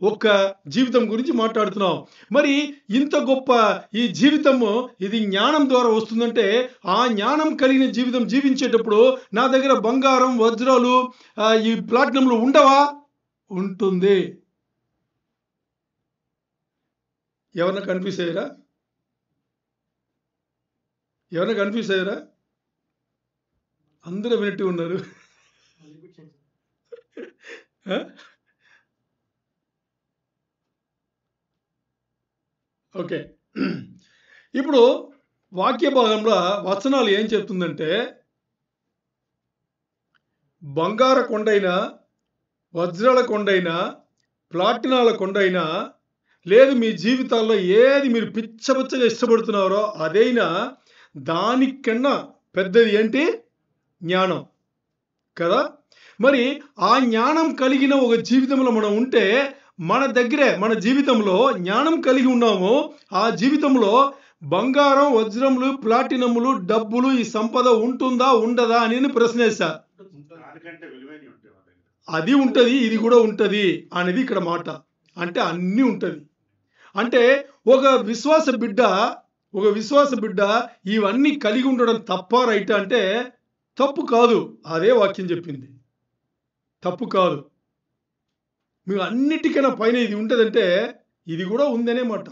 [SPEAKER 1] ఒక జీవితం గురించి మాట్లాడుతున్నాం. మరి ఇంత గొప్ప ఈ జీవితము ఇది జ్ఞానం ద్వారా వస్తుందంటే, ఆ జ్ఞానం కలిగిన జీవితం జీవించేటప్పుడు నా దగ్గర బంగారం, వజ్రాలు, ఈ ప్లాటినంలు ఉండవా? ఉంటుంది. ఎవరన్నా కన్ఫ్యూజ్ అయ్యారా? అందరూ వినట్టు ఉన్నారు. ఓకే, ఇప్పుడు వాక్య భాగంలో వచనాలు ఏం చెప్తుందంటే, బంగార కొండైనా, వజ్రాల కొండైనా, ప్లాటినాల కొండ అయినా, లేదు మీ జీవితాల్లో ఏది మీరు పిచ్చపిచ్చగా ఇష్టపడుతున్నారో అదైనా దానికన్నా పెద్దది ఏంటి? జ్ఞానం కదా. మరి ఆ జ్ఞానం కలిగిన ఒక జీవితంలో మనం ఉంటే మన దగ్గరే మన జీవితంలో జ్ఞానం కలిగి ఉన్నాము. ఆ జీవితంలో బంగారం, వజ్రములు, ప్లాటినములు, డబ్బులు, ఈ సంపద ఉంటుందా ఉండదా అని నేను ప్రశ్న వేశా. అది ఉంటది, ఇది కూడా ఉంటది అనేది ఇక్కడ మాట. అంటే అన్నీ ఉంటది. అంటే ఒక విశ్వాస బిడ్డ ఇవన్నీ కలిగి ఉండడం తప్ప రైట్ అంటే తప్పు కాదు. అదే వాక్యం చెప్పింది, తప్పు కాదు. మీరు అన్నిటికన్నా పైన ఇది ఉంటదంటే ఇది కూడా ఉందనే మాట.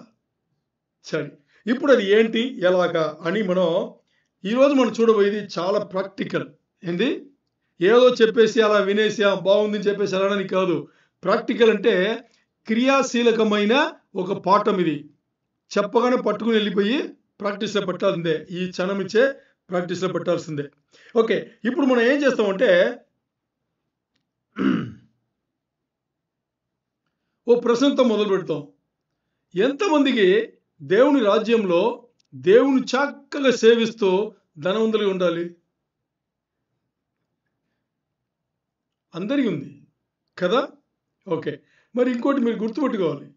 [SPEAKER 1] సరే, ఇప్పుడు అది ఏంటి ఎలాగా అని ఈరోజు మనం చూడబోయేది చాలా ప్రాక్టికల్. ఏంది ఏదో చెప్పేసి అలా వినేసి బాగుందని చెప్పేసి అలానని కాదు. ప్రాక్టికల్ అంటే క్రియాశీలకమైన ఒక పాఠం. ఇది చెప్పగానే పట్టుకుని వెళ్ళిపోయి ప్రాక్టీస్లో పెట్టాల్సిందే. ఈ క్షణం ఇచ్చే ప్రాక్టీస్లో పెట్టాల్సిందే. ఓకే, ఇప్పుడు మనం ఏం చేస్తామంటే ఓ ప్రశ్నతో మొదలు పెడతాం. ఎంతమందికి దేవుని రాజ్యంలో దేవుని చక్కగా సేవిస్తూ ధనవంతులుగా ఉండాలి? అందరికీ ఉంది కదా. ఓకే, మరి ఇంకోటి మీరు గుర్తుపెట్టుకోవాలి.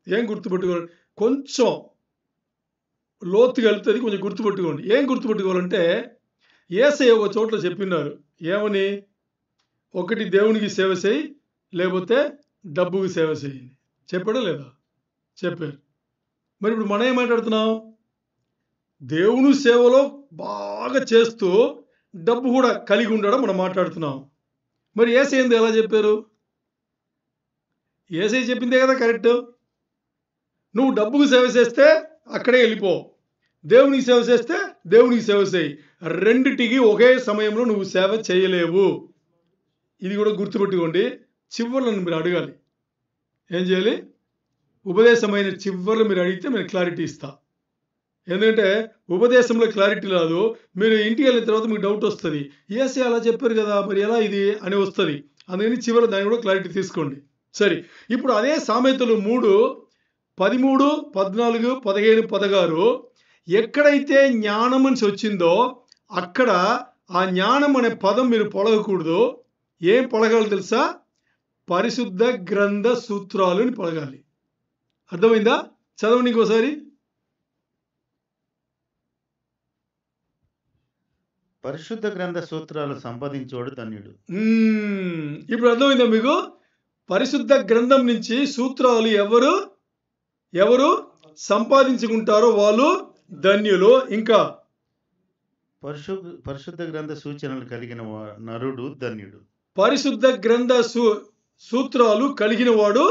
[SPEAKER 1] ఏం గుర్తుపెట్టుకోవాలి? కొంచెం లోతుగా వెళ్తుంది, కొంచెం గుర్తుపెట్టుకోండి. ఏం గుర్తుపెట్టుకోవాలంటే యేసయ్య ఒక చోట్ల చెప్పినారు. ఏమని? ఒకటి దేవునికి సేవ చేయి, లేకపోతే డబ్బుకి సేవ చేయండి. చెప్పాడా లేదా? చెప్పారు. మరి ఇప్పుడు మనం ఏం మాట్లాడుతున్నాం? దేవుని సేవలో బాగా చేస్తూ డబ్బు కూడా కలిగి ఉండడం మనం మాట్లాడుతున్నాం. మరి యేసయ్య ఎలా చెప్పారు? యేసయ్య చెప్పిందే కదా కరెక్ట్. నువ్వు డబ్బుకు సేవ చేస్తే అక్కడే వెళ్ళిపో, దేవునికి సేవ చేస్తే దేవునికి సేవ చేయి. రెండిటికి ఒకే సమయంలో నువ్వు సేవ చేయలేవు. ఇది కూడా గుర్తుపెట్టుకోండి. చివర్లను మీరు అడగాలి. ఏం చేయాలి? ఉపదేశమైన చివర్లు మీరు అడిగితే నేను క్లారిటీ ఇస్తా. ఎందుకంటే ఉపదేశంలో క్లారిటీ రాదు. మీరు ఇంటికి వెళ్ళిన తర్వాత మీకు డౌట్ వస్తుంది. యేసయ్య అలా చెప్పారు కదా, మరి ఎలా ఇది అని వస్తుంది. అందుకని చివరి దాన్ని కూడా క్లారిటీ తీసుకోండి. సరే, ఇప్పుడు అదే సామెతలు 3:13, 14, 15, 16 ఎక్కడైతే జ్ఞానం అని వచ్చిందో అక్కడ ఆ జ్ఞానం అనే పదం మీరు పొలగకూడదు. ఏం పొలగాలి తెలుసా? పరిశుద్ధ గ్రంథ సూత్రాలు అని పొలగాలి. అర్థమైందా? చదవండి ఇంకోసారి.
[SPEAKER 2] పరిశుద్ధ గ్రంథ సూత్రాలు సంపాదించోడు ధన్యుడు.
[SPEAKER 1] ఇప్పుడు అర్థమైందా మీకు? పరిశుద్ధ గ్రంథం నుంచి సూత్రాలు ఎవరు సంపాదించుకుంటారో వాళ్ళు ధన్యులు. ఇంకా
[SPEAKER 2] పరిశుద్ధ గ్రంథ సూచనలు కలిగిన నరుడు ధన్యుడు.
[SPEAKER 1] పరిశుద్ధ గ్రంథ సూత్రాలు కలిగిన వాడు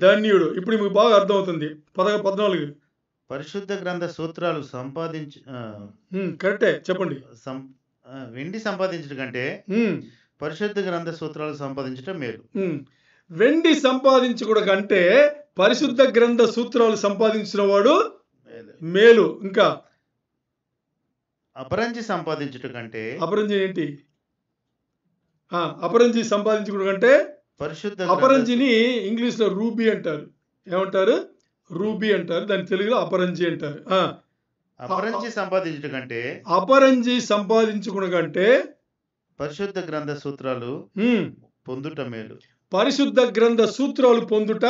[SPEAKER 1] ధన్యుడు. ఇప్పుడు మీకు బాగా అర్థమవుతుంది. 14
[SPEAKER 2] పరిశుద్ధ గ్రంథ సూత్రాలు
[SPEAKER 1] కరెక్టే, చెప్పండి.
[SPEAKER 2] వెండి సంపాదించడం కంటే పరిశుద్ధ గ్రంథ సూత్రాలు సంపాదించడం మేలు.
[SPEAKER 1] వెండి సంపాదించడం కంటే పరిశుద్ధ గ్రంథ సూత్రాలు సంపాదించిన వాడు మేలు. ఇంకా
[SPEAKER 2] అపరంజి సంపాదించడం కంటే,
[SPEAKER 1] అపరంజి ఏంటి? అపరంజి సంపాదించడం కంటే
[SPEAKER 2] పరిశుద్ధ
[SPEAKER 1] అపరంజిని ఇంగ్లీష్ లో రూబీ అంటారు. ఏమంటారు? రూబీ అంటారు. దాని తెలుగులో అపరంజి అంటారు.
[SPEAKER 2] అపరంజి సంపాదించడం కంటే,
[SPEAKER 1] అపరంజి సంపాదించుకున్న కంటే
[SPEAKER 2] పరిశుద్ధ గ్రంథ సూత్రాలు పొందుట మేలు.
[SPEAKER 1] పరిశుద్ధ గ్రంథ సూత్రాలు పొందుట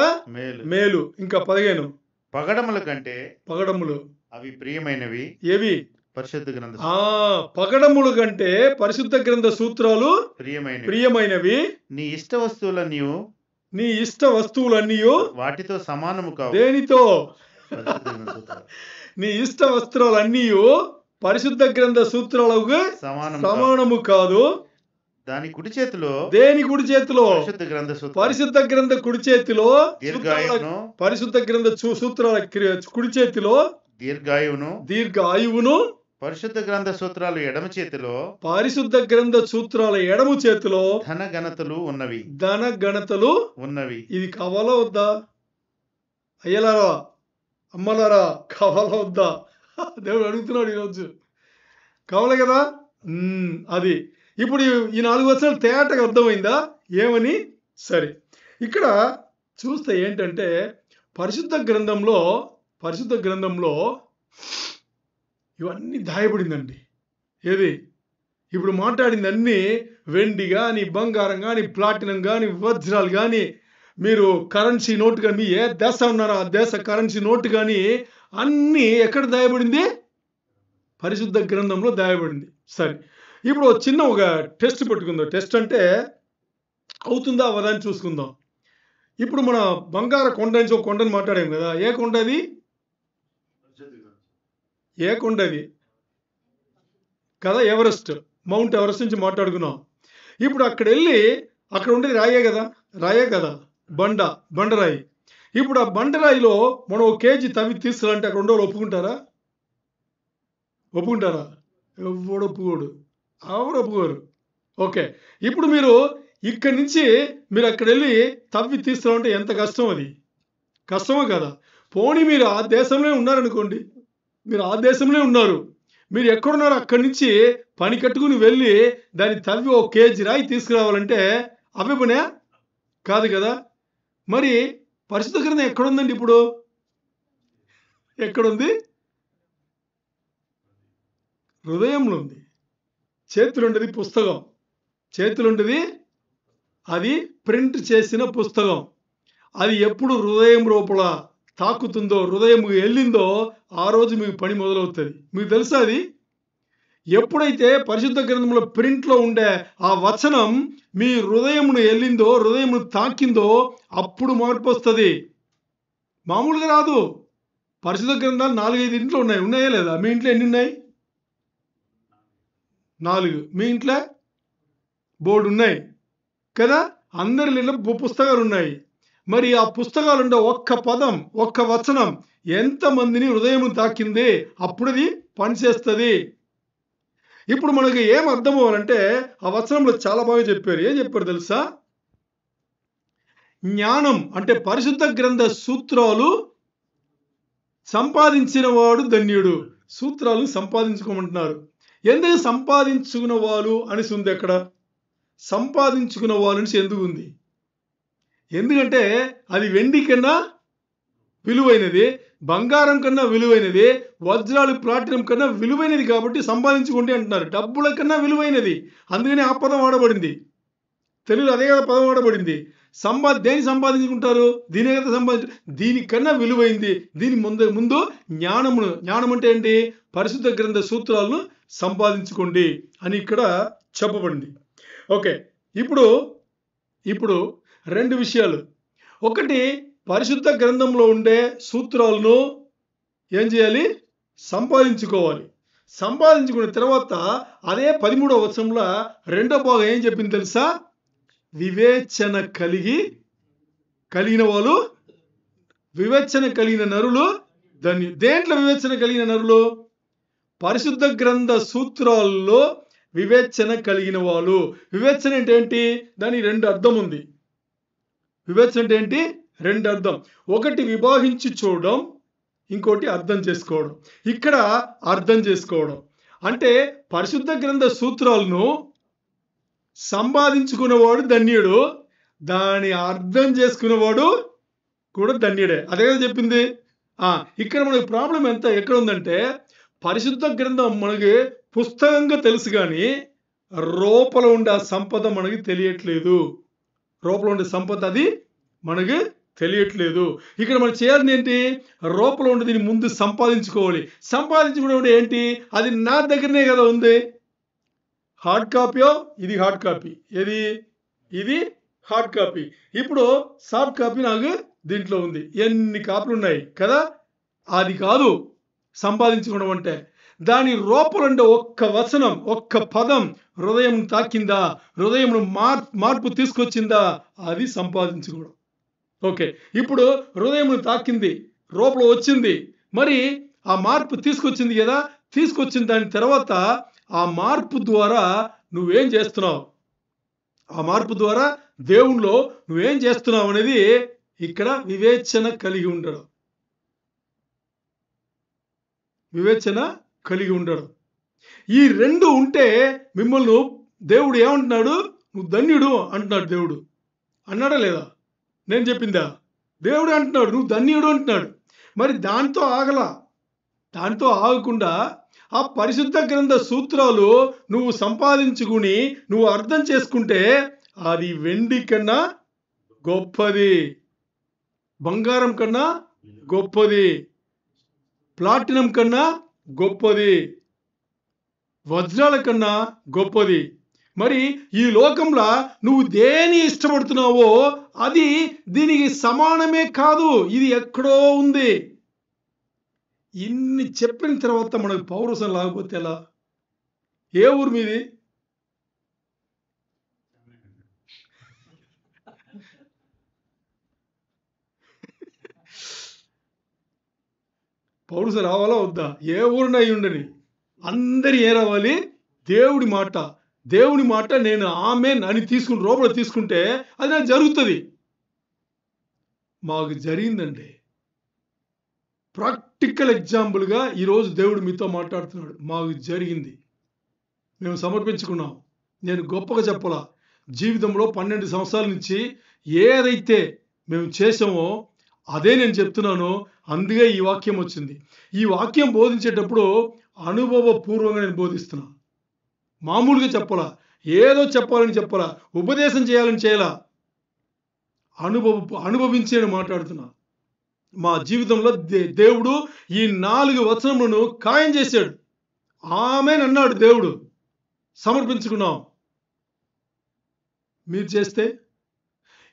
[SPEAKER 1] మేలు. ఇంకా 15
[SPEAKER 2] పగడముల కంటే,
[SPEAKER 1] పగడములు
[SPEAKER 2] అవి ప్రియమైనవి.
[SPEAKER 1] ఏవి?
[SPEAKER 2] పరిశుద్ధ గ్రంథ
[SPEAKER 1] పగడములు కంటే పరిశుద్ధ గ్రంథ సూత్రాలు ప్రియమైనవి.
[SPEAKER 2] నీ ఇష్ట వస్తువులన్నీ వాటితో సమానము కావు.
[SPEAKER 1] దేనితో? నీ ఇష్ట వస్త్రాలన్నీ పరిశుద్ధ గ్రంథ సూత్రాలకు సమానము కాదు.
[SPEAKER 2] దాని కుడి చేతిలో,
[SPEAKER 1] దేని కుడి చేతిలో?
[SPEAKER 2] పరిశుద్ధ గ్రంథ
[SPEAKER 1] కుడి చేతిలో పరిశుద్ధ గ్రంథ సూత్రాల కుడి చేతిలో దీర్ఘాయువును, పరిశుద్ధ గ్రంథ సూత్రాలు ఎడమ చేతిలో, పరిశుద్ధ గ్రంథ సూత్రాల ఎడమ చేతిలో ధన ఘనతలు ఉన్నవి. ఇది కావాలా వద్దా? అయ్యలారా, అమ్మలారా, కావాలా వద్దా? దేవుడు అడుగుతున్నాడు ఈరోజు. కావాలి కదా. అది ఇప్పుడు ఈ 4 వచనాలు తేటగా అర్థమైందా ఏమని? సరే, ఇక్కడ చూస్తే ఏంటంటే పరిశుద్ధ గ్రంథంలో ఇవన్నీ దాయబడిందండి. ఏది ఇప్పుడు మాట్లాడింది అన్నీ వెండి కానీ, బంగారం కానీ, ప్లాటినం కానీ, వజ్రాలు కానీ, మీరు కరెన్సీ నోటు కానీ, మీ ఏ దేశం ఉన్నారో ఆ దేశ కరెన్సీ నోటు కానీ అన్నీ ఎక్కడ దాయబడింది? పరిశుద్ధ గ్రంథంలో దాయబడింది. సరే, ఇప్పుడు ఒక టెస్ట్ పెట్టుకుందాం. టెస్ట్ అంటే అవుతుందా అవదా అని చూసుకుందాం. ఇప్పుడు మన బంగార కొండ నుంచి ఒక కొండని మాట్లాడాం కదా. ఏ కొండ అది? ఏ కొండ అది కదా? ఎవరెస్ట్, మౌంట్ ఎవరెస్ట్ నుంచి మాట్లాడుకున్నాం. ఇప్పుడు అక్కడ వెళ్ళి అక్కడ ఉండేది రాయే కదా, బండరాయి. ఇప్పుడు ఆ బండరాయిలో మనం 1 కేజీ తవ్వి తీసుకురంటే అక్కడ ఉండేవాళ్ళు ఒప్పుకుంటారా? ఎవడు ఒప్పుకోరు. ఓకే, ఇప్పుడు మీరు ఇక్కడి నుంచి మీరు అక్కడ వెళ్ళి తవ్వి తీసుకురావంటే ఎంత కష్టం? అది కష్టమో కదా? పోనీ మీరు ఆ దేశంలో ఉన్నారనుకోండి, మీరు ఎక్కడున్నారో అక్కడి నుంచి పని కట్టుకుని వెళ్ళి దాన్ని తవ్వి 1 కేజీ రాయి తీసుకురావాలంటే అవే పనే కాదు కదా? మరి పరిశుద్ధ గ్రంథం ఎక్కడుందండి? ఇప్పుడు ఎక్కడుంది? హృదయంలో ఉంది. చేతులుండేది పుస్తకం, అది ప్రింట్ చేసిన పుస్తకం. అది ఎప్పుడు హృదయం లోపల తాకుతుందో, హృదయం వెళ్ళిందో ఆ రోజు మీకు పని మొదలవుతుంది. మీకు తెలుసా? అది ఎప్పుడైతే పరిశుద్ధ గ్రంథంలో ప్రింట్లో ఉండే ఆ వచనం మీ హృదయమును వెళ్ళిందో, హృదయమును తాకిందో అప్పుడు మార్పు వస్తుంది. మామూలుగా రాదు. పరిశుద్ధ గ్రంథాలు 4-5 ఇంట్లో ఉన్నాయా లేదా? మీ ఇంట్లో ఎన్ని ఉన్నాయి? 4. మీ ఇంట్లో బోర్డు ఉన్నాయి కదా? అందరి ఇళ్ళలో పుస్తకాలు ఉన్నాయి. మరి ఆ పుస్తకాలు ఉండే ఒక్క పదం, ఒక్క వచనం ఎంతమందిని హృదయం తాకింది? అప్పుడు అది పనిచేస్తుంది. ఇప్పుడు మనకి ఏం అర్థం అవ్వాలంటే ఆ వచనంలో చాలా బాగా చెప్పారు. ఏం చెప్పారు తెలుసా? జ్ఞానం అంటే పరిశుద్ధ గ్రంథ సూత్రాలు సంపాదించిన వాడు ధన్యుడు. సూత్రాలు సంపాదించుకోమంటున్నారు. ఎందుకు సంపాదించుకున్న వాళ్ళు అనేసి ఉంది? అక్కడ సంపాదించుకున్న వాళ్ళు అనేసి ఎందుకు ఉంది? ఎందుకంటే అది వెండి కన్నా విలువైనది, బంగారం కన్నా విలువైనది, వజ్రాలు ప్లాటినం కన్నా విలువైనది కాబట్టి సంపాదించుకోండి అంటున్నారు. డబ్బుల కన్నా విలువైనది, అందుకని ఆ పదం వాడబడింది. తెలుగులో అదే కదా పదం వాడబడింది. దేని సంపాదించుకుంటారు? దీని కదా దీనికన్నా విలువైంది. దీని ముందు జ్ఞానం అంటే ఏంటి? పరిశుద్ధ గ్రంథ సూత్రాలను సంపాదించుకోండి అని ఇక్కడ చెప్పబడింది. ఓకే, ఇప్పుడు 2 విషయాలు. ఒకటి, పరిశుద్ధ గ్రంథంలో ఉండే సూత్రాలను ఏం చేయాలి? సంపాదించుకోవాలి. సంపాదించుకున్న తర్వాత అదే 13వ వచనంలో 2వ భాగం ఏం చెప్పింది తెలుసా? వివేచన కలిగిన వాళ్ళు, వివేచన కలిగిన నరులు ధన్యులు. దేంట్లో వివేచన కలిగిన నరులు? పరిశుద్ధ గ్రంథ సూత్రాల్లో వివేచన కలిగిన వాళ్ళు. వివేచన అంటే ఏంటి? దానికి 2 అర్థం ఉంది. వివేచన అంటే ఏంటి? 2 అర్థం. ఒకటి విభాగించి చూడడం, ఇంకోటి అర్థం చేసుకోవడం. ఇక్కడ అర్థం చేసుకోవడం అంటే పరిశుద్ధ గ్రంథ సూత్రాలను సంపాదించుకున్నవాడు ధన్యుడు, దాని అర్థం చేసుకున్నవాడు కూడా ధన్యుడే. అదే కదా చెప్పింది. ఇక్కడ మనకి ప్రాబ్లం ఎక్కడ ఉందంటే పరిశుద్ధ గ్రంథం మనకి పుస్తకంగా తెలుసు కానీ లోపల ఉండే ఆ సంపద మనకి తెలియట్లేదు. లోపల ఉండే సంపద అది మనకి తెలియట్లేదు. ఇక్కడ మనం చేయాల్సింది ఏంటి? లోపల ఉండే దీన్ని ముందు సంపాదించుకోవాలి. సంపాదించుకోవడం ఏంటి? అది నా దగ్గరనే కదా ఉంది. హార్డ్ కాపీయో, ఇది హార్డ్ కాపీ, ఇది హార్డ్ కాపీ. ఇప్పుడు సాఫ్ట్ కాపీ నాకు దీంట్లో ఉంది. ఎన్ని కాపీలు ఉన్నాయి కదా? అది కాదు సంపాదించుకోవడం అంటే. దాని లోపల ఉండే ఒక్క వచనం, ఒక్క పదం హృదయం తాకిందా, హృదయం మార్పు తీసుకొచ్చిందా, అది సంపాదించుకోవడం. ఓకే, ఇప్పుడు హృదయం తాకింది, లోపల వచ్చింది, మరి ఆ మార్పు తీసుకొచ్చింది కదా. తీసుకొచ్చిన దాని తర్వాత ఆ మార్పు ద్వారా నువ్వేం చేస్తున్నావు, ఆ మార్పు ద్వారా దేవుణ్ణిలో నువ్వేం చేస్తున్నావు అనేది ఇక్కడ వివేచన కలిగి ఉండడం. వివేచన కలిగి ఉండడం. ఈ 2 ఉంటే మిమ్మల్ని దేవుడు ఏమంటున్నాడు? నువ్వు ధన్యుడు అంటున్నాడు. దేవుడు అన్నాడా లేదా? నేను చెప్పిందా? దేవుడు అంటున్నాడు నువ్వు ధన్యుడు అంటున్నాడు. మరి దాంతో ఆగకుండా ఆ పరిశుద్ధ గ్రంథ సూత్రాలు నువ్వు సంపాదించుకుని నువ్వు అర్థం చేసుకుంటే అది వెండి కన్నా గొప్పది, బంగారం కన్నా గొప్పది, ప్లాటినం కన్నా గొప్పది, వజ్రాల కన్నా గొప్పది. మరి ఈ లోకంలో నువ్వు దేని ఇష్టపడుతున్నావో అది దీనికి సమానమే కాదు, ఇది ఎక్కడో ఉంది. ఇన్ని చెప్పిన తర్వాత మనకు పౌరుషం లేకపోతే ఎలా? ఏ ఊరు మీది? పౌరుషం రావాలా వద్దా? ఏ ఊరిన అయి ఉండని అందరి ఏ రావాలి? దేవుడి మాట నేను ఆమెన్ అని తీసుకుని లోపల తీసుకుంటే అది నాకు జరుగుతుంది. మాకు జరిగిందండి. ప్రాక్టికల్ ఎగ్జాంపుల్గా ఈరోజు దేవుడు మీతో మాట్లాడుతున్నాడు. మాకు జరిగింది, మేము సమర్పించుకున్నాం. నేను గొప్పగా చెప్పాలా, జీవితంలో 12 సంవత్సరాల నుంచి ఏదైతే మేము చేసామో అదే నేను చెప్తున్నాను. అందుకే ఈ వాక్యం వచ్చింది. ఈ వాక్యం బోధించేటప్పుడు అనుభవపూర్వంగా నేను బోధిస్తున్నా. మామూలుగా చెప్పాలా, ఏదో చెప్పాలని చెప్పాలా, ఉపదేశం చేయాలని చేయాలా, అనుభవించే మాట్లాడుతున్నా. మా జీవితంలో దేవుడు ఈ 4 వచనములను ఖాయం చేశాడు. ఆమేన్ అన్నాడు దేవుడు. సమర్పించుకున్నాం. మీరు చేస్తే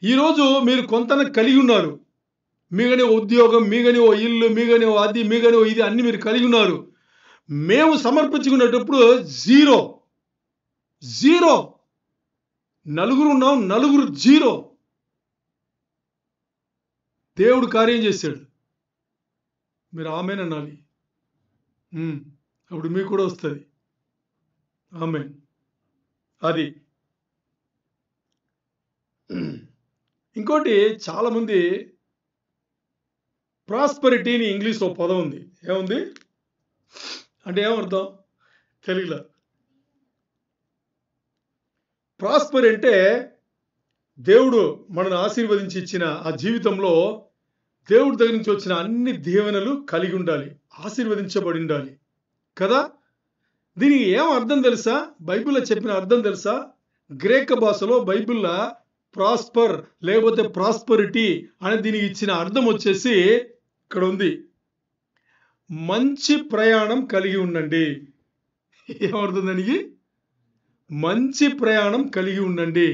[SPEAKER 1] ఈరోజు మీరు కొంత కలిగి ఉన్నారు. మీగని ఉద్యోగం, మీగని ఓ ఇల్లు, మీగని ఓ అది, మీగని ఓ ఇది అన్ని మీరు కలిగి ఉన్నారు. మేము సమర్పించుకునేటప్పుడు జీరో. నలుగురు ఉన్నాం, నలుగురు జీరో. దేవుడు కార్యం చేశాడు. మీరు ఆమేన్ అనాలి. అప్పుడు మీకు కూడా వస్తుంది ఆమేన్. అది ఇంకోటి, చాలామంది ప్రాస్పరిటీని ఇంగ్లీష్లో పదం ఉంది. ఏముంది అంటే ఏమర్థం తెలుగులో? ప్రాస్పర్ అంటే దేవుడు మనల్ని ఆశీర్వదించి ఇచ్చిన ఆ జీవితంలో దేవుడి దగ్గర నుంచి వచ్చిన అన్ని దీవెనలు కలిగి ఉండాలి, ఆశీర్వదించబడి ఉండాలి కదా. దీనికి ఏం అర్థం తెలుసా? బైబిల్లో చెప్పిన అర్థం తెలుసా? గ్రీక్ భాషలో బైబిల్లో ప్రాస్పర్ లేకపోతే ప్రాస్పరిటీ అని దీనికి ఇచ్చిన అర్థం వచ్చేసి ఇక్కడ ఉంది, మంచి ప్రయాణం కలిగి ఉండండి. ఏమర్థం దానికి? మంచి ప్రయాణం కలిగి ఉండండి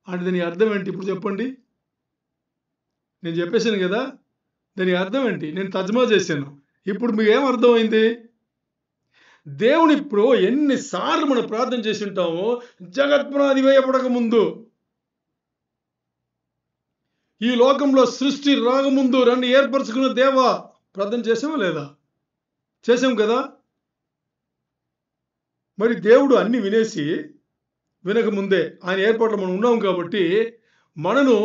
[SPEAKER 1] అంటే దాని అర్థం ఏంటి? ఇప్పుడు చెప్పండి. నేను చెప్పేశాను కదా, దాని అర్థం ఏంటి? నేను తర్జుమా చేశాను. ఇప్పుడు మీకు ఏం అర్థమైంది? దేవుని ఇప్పుడు ఎన్నిసార్లు మనం ప్రార్థన చేసి ఉంటామో, జగత్పునాది వేయబడక ముందు, ఈ లోకంలో సృష్టి రాకముందు నన్ను ఏర్పరచుకున్న దేవా ప్రార్థన చేసామా లేదా? చేసాం కదా. మరి దేవుడు అన్ని వినకముందే ఆయన ఏర్పాట్లు మనం ఉన్నాం కాబట్టి మనను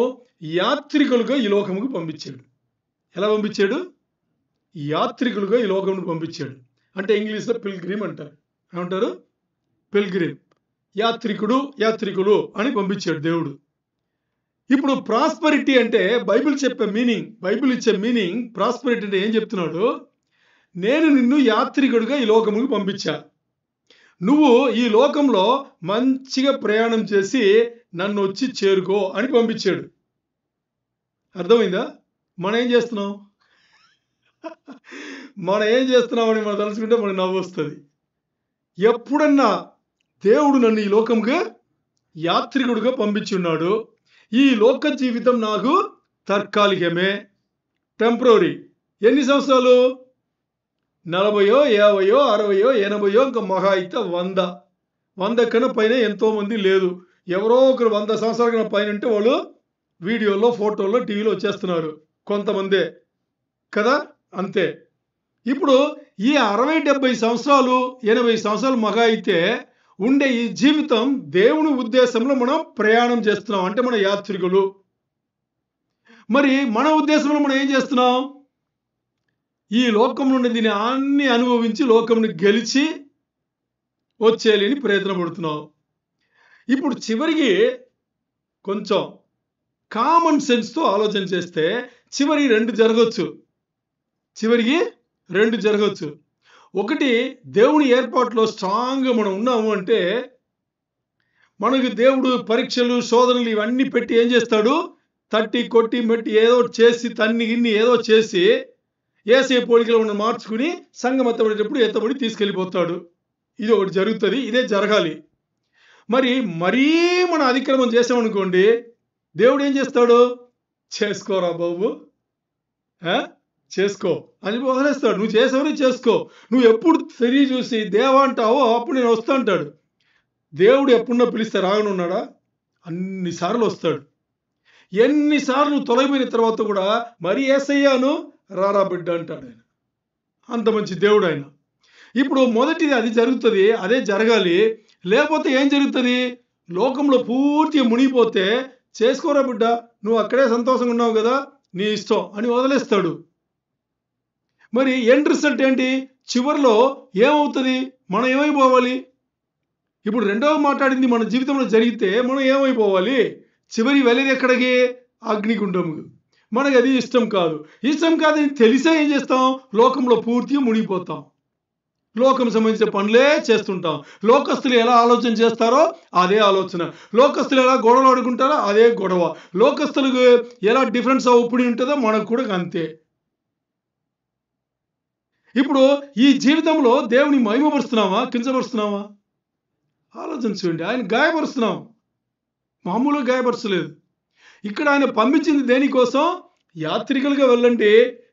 [SPEAKER 1] యాత్రికులుగా ఈ లోకముకు పంపించాడు. ఎలా పంపించాడు? యాత్రికులుగా ఈ లోకమును పంపించాడు. అంటే ఇంగ్లీష్లో పిల్గ్రిమ్ అంటారు. ఏమంటారు? పిల్గ్రిమ్, యాత్రికులు అని పంపించాడు దేవుడు. ఇప్పుడు ప్రాస్పరిటీ అంటే బైబిల్ ఇచ్చే మీనింగ్ ప్రాస్పరిటీ అంటే ఏం చెప్తున్నాడు? నేను నిన్ను యాత్రికుడిగా ఈ లోకముకు పంపించా. నువ్వు ఈ లోకంలో మంచిగా ప్రయాణం చేసి నన్ను వచ్చి చేరుకో అని పంపించాడు. అర్థమైందా? మనం ఏం చేస్తున్నామని మనం తలుచుకుంటే మనకు నవ్వు వస్తుంది. ఎప్పుడన్నా దేవుడు నన్ను ఈ లోకంగా యాత్రికుడిగా పంపించి ఉన్నాడు. ఈ లోక జీవితం నాకు తాత్కాలికమే, టెంపరరీ. ఎన్ని సంవత్సరాలు? 40, 50, 60, 80, ఇంకా మహా అయితే 100 కన్నా పైన ఎంతోమంది లేదు. ఎవరో ఒకరు 100 సంవత్సరాల కన్నా పైన ఉంటే వాళ్ళు వీడియోలో, ఫోటోల్లో, టీవీలో వచ్చేస్తున్నారు కొంతమందే కదా. అంతే. ఇప్పుడు ఈ 60, 70 సంవత్సరాలు, 80 సంవత్సరాలు మహా అయితే ఉండే ఈ జీవితం దేవుని ఉద్దేశంలో మనం ప్రయాణం చేస్తున్నాం. అంటే మన యాత్రికులు. మరి మన ఉద్దేశంలో మనం ఏం చేస్తున్నాం? ఈ లోకం నుండి దీన్ని అన్ని అనుభవించి లోకంని గెలిచి వచ్చేయాలని ప్రయత్నం పడుతున్నాం. ఇప్పుడు చివరికి కొంచెం కామన్ సెన్స్తో ఆలోచన చేస్తే చివరికి రెండు జరగవచ్చు. ఒకటి, దేవుని ఏర్పాటులో స్ట్రాంగ్గా మనం ఉన్నాము అంటే మనకు దేవుడు పరీక్షలు, శోధనలు ఇవన్నీ పెట్టి ఏం చేస్తాడు? తట్టి కొట్టి మెట్టి ఏదో చేసి తన్ని గిన్ని ఏదో చేసి యేసయ్య పోలికలో ఉన్న మార్చుకుని సంఘం ఎత్తబడేటప్పుడు ఎత్తబడి తీసుకెళ్ళిపోతాడు. ఇది ఒకటి జరుగుతుంది. ఇదే జరగాలి. మరీ మనం అతిక్రమం చేసామనుకోండి, దేవుడు ఏం చేస్తాడు? చేసుకోరా బాబు, చేసుకో అని వదిలేస్తాడు. నువ్వు చేసేవని చేసుకో. నువ్వు ఎప్పుడు తిరిగి చూసి దేవా అంటావో అప్పుడు నేను వస్తా అంటాడు. దేవుడు ఎప్పుడన్నా పిలిస్తే రాగనున్నాడా? అన్నిసార్లు వస్తాడు. ఎన్నిసార్లు తొలగిపోయిన తర్వాత కూడా మరి యేసయ్యాను రారా బిడ్డ అంటాడు ఆయన. అంత మంచి దేవుడు ఆయన. ఇప్పుడు మొదటిది అది జరుగుతుంది, అదే జరగాలి. లేకపోతే ఏం జరుగుతుంది? లోకంలో పూర్తిగా మునిగిపోతే చేసుకోరా బిడ్డ, నువ్వు అక్కడే సంతోషంగా ఉన్నావు కదా, నీ ఇష్టం అని వదిలేస్తాడు. మరి ఎండ్ రిజల్ట్ ఏంటి? చివరిలో ఏమవుతుంది? మనం ఏమైపోవాలి? ఇప్పుడు రెండవ మాట్లాడింది మన జీవితంలో జరిగితే మనం ఏమైపోవాలి? చివరి వెళ్ళేది ఎక్కడికి? అగ్నిగుండము. మనకు అది ఇష్టం కాదని తెలిసే ఏం చేస్తాం? లోకంలో పూర్తిగా మునిగిపోతాం. లోకం సంబంధించిన పనులే చేస్తుంటాం. లోకస్తులు ఎలా ఆలోచన చేస్తారో అదే ఆలోచన, లోకస్తులు ఎలా గొడవలు ఆడుకుంటారో అదే గొడవ, లోకస్తులకు ఎలా డిఫరెన్స్ ఆఫ్ ఒపీనియన్ ఉంటుందో మనకు కూడా అంతే. ఇప్పుడు ఈ జీవితంలో దేవుని మహిమపరుస్తున్నామా, కించపరుస్తున్నామా? ఆలోచన చేయండి. ఆయన గాయపరుస్తున్నాం, మామూలుగా గాయపరచలేదు. ఇక్కడ ఆయన పంపించింది దేనికోసం? యాత్రికులుగా వెళ్ళండి,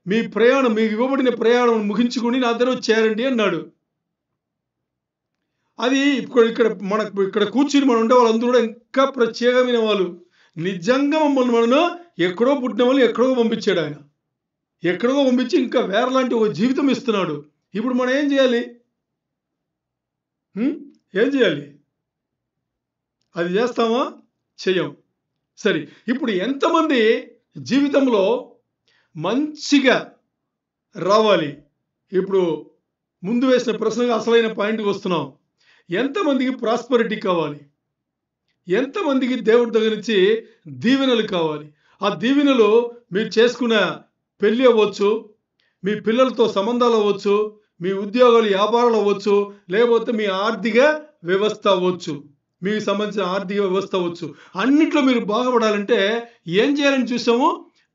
[SPEAKER 1] మీ ప్రయాణం, మీకు ఇవ్వబడిన ప్రయాణం ముగించుకుని నా దగ్గర చేరండి అన్నాడు. అది ఇక్కడ కూర్చుని మనం ఉండే వాళ్ళందరూ కూడా ఇంకా ప్రత్యేకమైన వాళ్ళు. నిజంగా మనను ఎక్కడో పుట్టిన వాళ్ళు ఎక్కడో పంపించాడు ఆయన. ఎక్కడో పంపించి ఇంకా వేరలాంటి ఒక జీవితం ఇస్తున్నాడు. ఇప్పుడు మనం ఏం చేయాలి? అది చేస్తామా? చెయ్యం. సరే, ఇప్పుడు ఎంతమంది జీవితంలో మంచిగా రావాలి? ఇప్పుడు ముందు వేసిన ప్రశ్నగా అసలైన పాయింట్కి వస్తున్నాం. ఎంతమందికి ప్రాస్పరిటీ కావాలి? ఎంతమందికి దేవుడి దగ్గర నుంచి దీవెనలు కావాలి? ఆ దీవెనలు మీరు చేసుకున్న పెళ్ళి అవ్వచ్చు, మీ పిల్లలతో సంబంధాలు అవ్వచ్చు, మీ ఉద్యోగాలు, వ్యాపారాలు అవ్వచ్చు, లేకపోతే మీ ఆర్థిక వ్యవస్థ అవ్వచ్చు, మీకు సంబంధించిన ఆర్థిక వ్యవస్థ అవ్వచ్చు. అన్నిట్లో మీరు బాగుపడాలంటే ఏం చేయాలని చూసాము?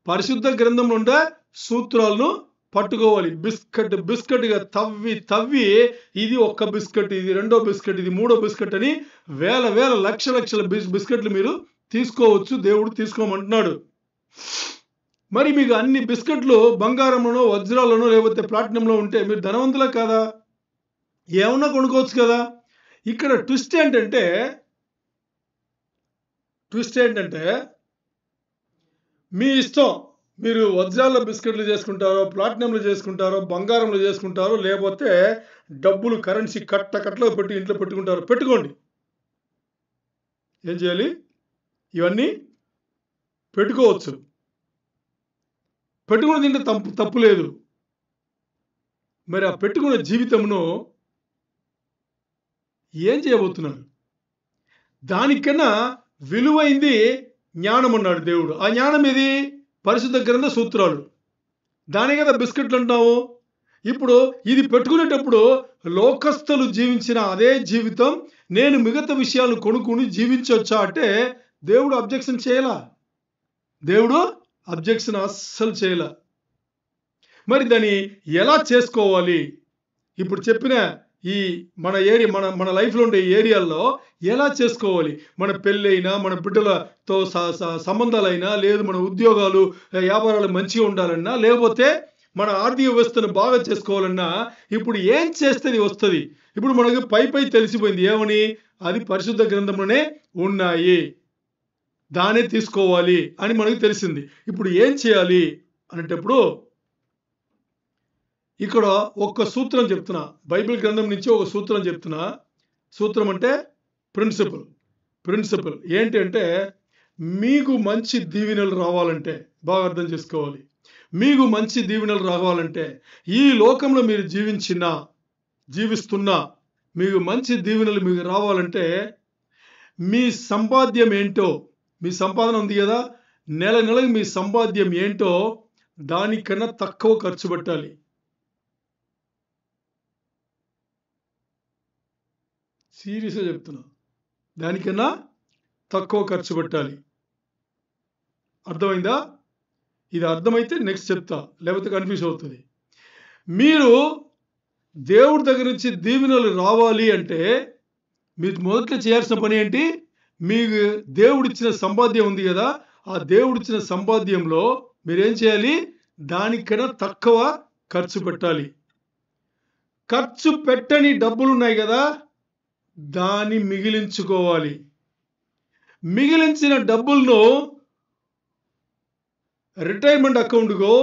[SPEAKER 1] పరిశుద్ధ గ్రంథంలో ఉండే సూత్రాలను పట్టుకోవాలి. బిస్కెట్గా తవ్వి ఇది ఒక్క బిస్కెట్, ఇది రెండో బిస్కెట్, ఇది మూడో బిస్కెట్ అని వేల లక్షల బిస్కెట్లు మీరు తీసుకోవచ్చు. దేవుడు తీసుకోమంటున్నాడు. మరి మీకు అన్ని బిస్కెట్లు బంగారంలోనో, వజ్రాల్లోనో, లేకపోతే ప్లాటినంలో ఉంటే మీరు ధనవంతులే కాదా? ఏమన్నా కొనుక్కోవచ్చు కదా. ఇక్కడ ట్విస్ట్ ఏంటంటే మీ ఇష్టం. మీరు వజ్రాల్లో బిస్కెట్లు చేసుకుంటారో, ప్లాటినంలో చేసుకుంటారో, బంగారంలో చేసుకుంటారో, లేకపోతే డబ్బులు కరెన్సీ కట్టలో పెట్టి ఇంట్లో పెట్టుకుంటారో పెట్టుకోండి. ఏం చేయాలి? ఇవన్నీ పెట్టుకోవచ్చు. పెట్టుకుని తింటే తప్పు లేదు. మరి ఆ పెట్టుకున్న జీవితంను ఏం చేయబోతున్నారు? దానికన్నా విలువైంది జ్ఞానం అన్నాడు దేవుడు. ఆ జ్ఞానం ఏది? పరిశుద్ధ గ్రంథ సూత్రాలు. దాని కదా బిస్కెట్లు అంటావు. ఇప్పుడు ఇది పెట్టుకునేటప్పుడు లోకస్తులు జీవించిన అదే జీవితం నేను మిగతా విషయాలు కొనుక్కుని జీవించవచ్చా అంటే దేవుడు అబ్జెక్షన్ చేయలా. దేవుడు అబ్జెక్షన్ అస్సలు చేయలా. మరి దాన్ని ఎలా చేసుకోవాలి? ఇప్పుడు చెప్పిన ఈ మన ఏరియా, మన లైఫ్లో ఉండే ఏరియాల్లో ఎలా చేసుకోవాలి? మన పెళ్ళైనా, మన బిడ్డలతో సంబంధాలైనా, లేదు మన ఉద్యోగాలు, వ్యాపారాలు మంచిగా ఉండాలన్నా, లేకపోతే మన ఆర్థిక వ్యవస్థను బాగా చేసుకోవాలన్నా ఇప్పుడు ఏం చేస్తే వస్తుంది? ఇప్పుడు మనకు పై తెలిసిపోయింది ఏమని? అది పరిశుద్ధ గ్రంథంలోనే ఉన్నాయి, దానే తీసుకోవాలి అని మనకు తెలిసింది. ఇప్పుడు ఏం చేయాలి అనేటప్పుడు ఇక్కడ ఒక్క సూత్రం చెప్తున్నా. బైబిల్ గ్రంథం నుంచి ఒక సూత్రం చెప్తున్నా. సూత్రం అంటే ప్రిన్సిపల్ ఏంటి అంటే, మీకు మంచి దీవెనలు రావాలంటే బాగా అర్థం చేసుకోవాలి. మీకు మంచి దీవెనలు రావాలంటే ఈ లోకంలో మీరు జీవిస్తున్నా మీకు మంచి దీవెనలు మీకు రావాలంటే మీ సంపాద్యం ఏంటో, మీ సంపాదన ఉంది కదా, నెలకి మీ సంపాద్యం ఏంటో దానికన్నా తక్కువ ఖర్చు పెట్టాలి. సీరియస్గా చెప్తున్నా, దానికన్నా తక్కువ ఖర్చు పెట్టాలి. అర్థమైందా? ఇది అర్థమైతే నెక్స్ట్ చెప్తా, లేకపోతే కన్ఫ్యూజ్ అవుతుంది. మీరు దేవుడి దగ్గర నుంచి దీవెనలు రావాలి అంటే మీరు మొదట్లో చేయాల్సిన పని ఏంటి? మీకు దేవుడిచ్చిన సంపాద్యం ఉంది కదా, ఆ దేవుడిచ్చిన సంపాద్యంలో మీరేం చేయాలి? దానికన్నా తక్కువ ఖర్చు పెట్టాలి. ఖర్చు పెట్టని డబ్బులు ఉన్నాయి కదా, దాన్ని మిగిలించుకోవాలి. మిగిలించిన డబ్బులను రిటైర్మెంట్ అకౌంట్కో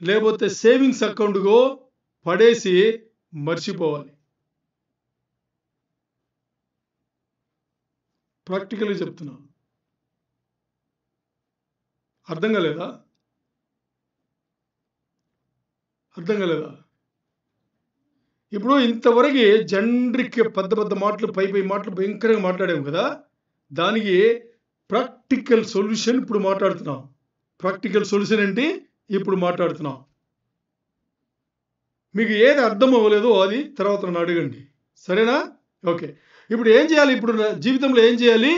[SPEAKER 1] లేకపోతే సేవింగ్స్ అకౌంట్కో పడేసి మర్చిపోవాలి. ప్రాక్టికల్గా చెప్తున్నా. అర్థం కాలేదా? అర్థం కాలేదా? ఇప్పుడు ఇంతవరకు జనరిక్ పెద్ద పెద్ద మాటలు, పై మాటలు భయంకరంగా మాట్లాడాము కదా, దానికి ప్రాక్టికల్ సొల్యూషన్ ఇప్పుడు మాట్లాడుతున్నాం. ప్రాక్టికల్ సొల్యూషన్ ఏంటి ఇప్పుడు మాట్లాడుతున్నాం. మీకు ఏది అర్థం అవ్వలేదో అది తర్వాత నన్ను అడగండి, సరేనా? ఓకే. ఇప్పుడు ఏం చేయాలి? ఇప్పుడు జీవితంలో ఏం చేయాలి?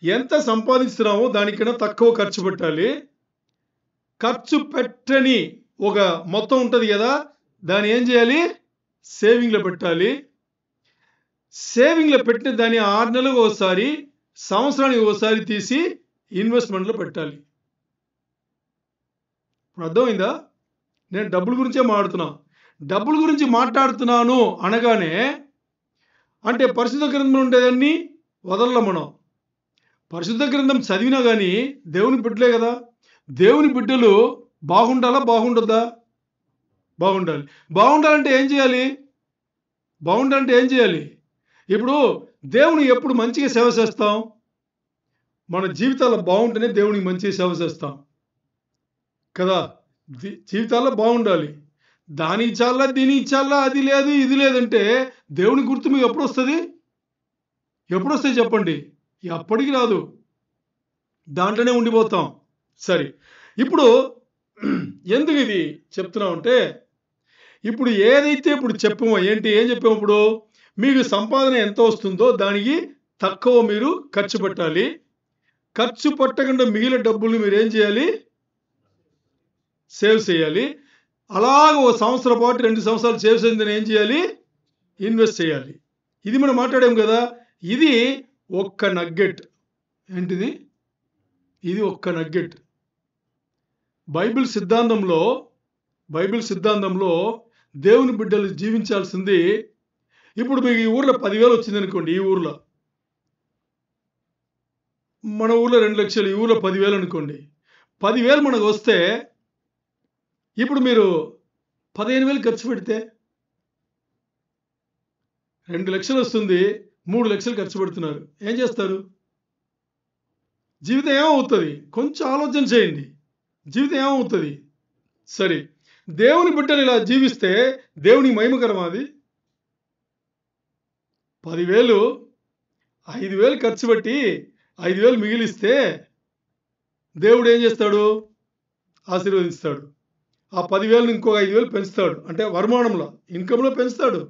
[SPEAKER 1] ఎంత సంపాదిస్తున్నామో దానికన్నా తక్కువ ఖర్చు పెట్టాలి. ఖర్చు పెట్టని ఒక మొత్తం ఉంటుంది కదా, దాన్ని ఏం చేయాలి? సేవింగ్లో పెట్టాలి. సేవింగ్లో పెట్టిన దాన్ని 6 నెలలకు ఒకసారి, సంవత్సరానికి ఒకసారి తీసి ఇన్వెస్ట్మెంట్లో పెట్టాలి. ఇప్పుడు అర్థమైందా? నేను డబ్బుల గురించే మాట్లాడుతున్నా. డబ్బుల గురించి మాట్లాడుతున్నాను అనగానే అంటే పరిశుద్ధ గ్రంథంలో ఉండేదాన్ని వదలలేం మనం. పరిశుద్ధ గ్రంథం చదివినా కానీ దేవుని బిడ్డలే కదా. దేవుని బిడ్డలు బాగుండాలా బాగుండద్దా? బాగుండాలి. బాగుండాలంటే ఏం చేయాలి? బాగుండాలంటే ఏం చేయాలి? ఇప్పుడు దేవుని ఎప్పుడు మంచిగా సేవ చేస్తాం? మన జీవితాల్లో బాగుంటేనే దేవునికి మంచిగా సేవ చేస్తాం కదా. జీవితాల్లో బాగుండాలి. దాని ఇచ్చాలా, దీని ఇచ్చాలా, అది లేదు ఇది లేదంటే దేవుని గుర్తు మీకు ఎప్పుడు వస్తుంది? ఎప్పుడు వస్తుంది చెప్పండి? ఎప్పటికి రాదు. దాంట్లోనే ఉండిపోతాం. సరే, ఇప్పుడు ఎందుకు ఇది చెప్తున్నామంటే, ఇప్పుడు ఏదైతే ఇప్పుడు చెప్పామో ఏం చెప్పాము? ఇప్పుడు మీకు సంపాదన ఎంత వస్తుందో దానికి తక్కువ మీరు ఖర్చు పెట్టాలి. ఖర్చు పెట్టకుండా మిగిలిన డబ్బులు మీరు ఏం చేయాలి? సేవ్ చేయాలి. అలాగ 1 సంవత్సరం పాటు 2 సంవత్సరాలు సేవ్ చేసిందని ఏం చేయాలి? ఇన్వెస్ట్ చేయాలి. ఇది మనం మాట్లాడాం కదా. ఇది ఒక్క నగ్గెట్. ఏంటిది? ఇది ఒక్క నగ్గెట్. బైబిల్ సిద్ధాంతంలో దేవుని బిడ్డలు జీవించాల్సింది. ఇప్పుడు మీకు ఈ ఊర్లో 10,000 వచ్చింది అనుకోండి. ఈ ఊర్లో మన ఊర్లో 2 లక్షలు, ఈ ఊర్లో 10,000 అనుకోండి. 10,000 మనకు వస్తే ఇప్పుడు మీరు 15,000 ఖర్చు పెడితే 2 లక్షలు వస్తుంది, 3 లక్షలు ఖర్చు పెడుతున్నారు. ఏం చేస్తారు? జీవితం ఏమవుతుంది? కొంచెం ఆలోచన చేయండి. జీవితం ఏమవుతుంది? సరే, దేవుని బిడ్డలు ఇలా జీవిస్తే దేవునికి మహిమకరమా? అది 10,000 5,000 ఖర్చు పెట్టి 5,000 మిగిలిస్తే దేవుడు ఏం చేస్తాడు? ఆశీర్వదిస్తాడు. ఆ 10,000 ఇంకో 5,000 పెంచుతాడు. అంటే వర్మానంలో, ఇన్కంలో పెంచుతాడు.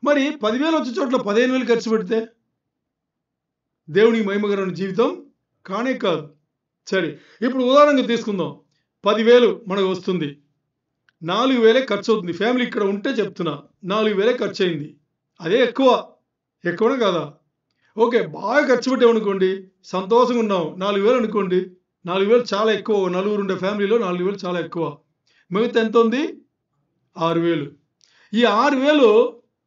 [SPEAKER 1] మరి 10,000 వచ్చే చోట్ల 15,000 ఖర్చు పెడితే దేవునికి మహిమకరమైన జీవితం కానే కాదు. సరే, ఇప్పుడు ఉదాహరణగా తీసుకుందాం. 10,000 మనకు వస్తుంది, 4,000 ఖర్చు అవుతుంది. ఫ్యామిలీ ఇక్కడ ఉంటే చెప్తున్నా, 4,000 ఖర్చు అయింది. అదే ఎక్కువనే కాదా? ఓకే, బాగా ఖర్చు పెట్టామనుకోండి, సంతోషంగా ఉన్నాం. 4,000 అనుకోండి, 4,000 చాలా ఎక్కువ. నలుగురు ఉండే ఫ్యామిలీలో 4,000 చాలా ఎక్కువ. మిగతా ఎంత ఉంది? 6,000. ఈ 6,000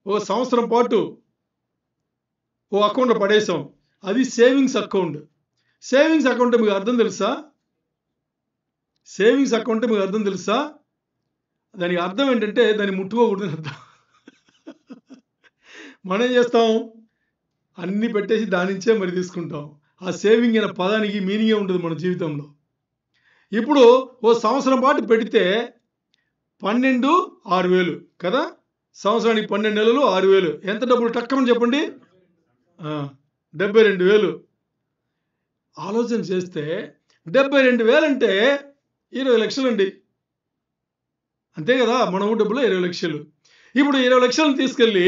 [SPEAKER 1] ఒక సంవత్సరం పాటు ఓ అకౌంట్లో పడేసాం. అది సేవింగ్స్ అకౌంట్. సేవింగ్స్ అకౌంట్ మీకు అర్థం తెలుసా? సేవింగ్స్ అకౌంట్ మీకు అర్థం తెలుసా? దానికి అర్థం ఏంటంటే దాన్ని ముట్టుకోకూడదని అర్థం. మనం ఏం చేస్తాం? అన్ని పెట్టేసి దాని నుంచే మరి తీసుకుంటాం. ఆ సేవింగ్ అనే పదానికి మీనింగే ఉంటుంది మన జీవితంలో. ఇప్పుడు ఓ సంవత్సరం పాటు పెడితే 12 6,000 కదా. సంవత్సరానికి 12 నెలలు 6,000. ఎంత డబ్బులు టక్కమని చెప్పండి? 72,000. ఆలోచన చేస్తే 72,000 అంటే 20 లక్షలు అండి. అంతే కదా, మన ఊరి డబ్బులో 20 లక్షలు. ఇప్పుడు 20 లక్షలను తీసుకెళ్ళి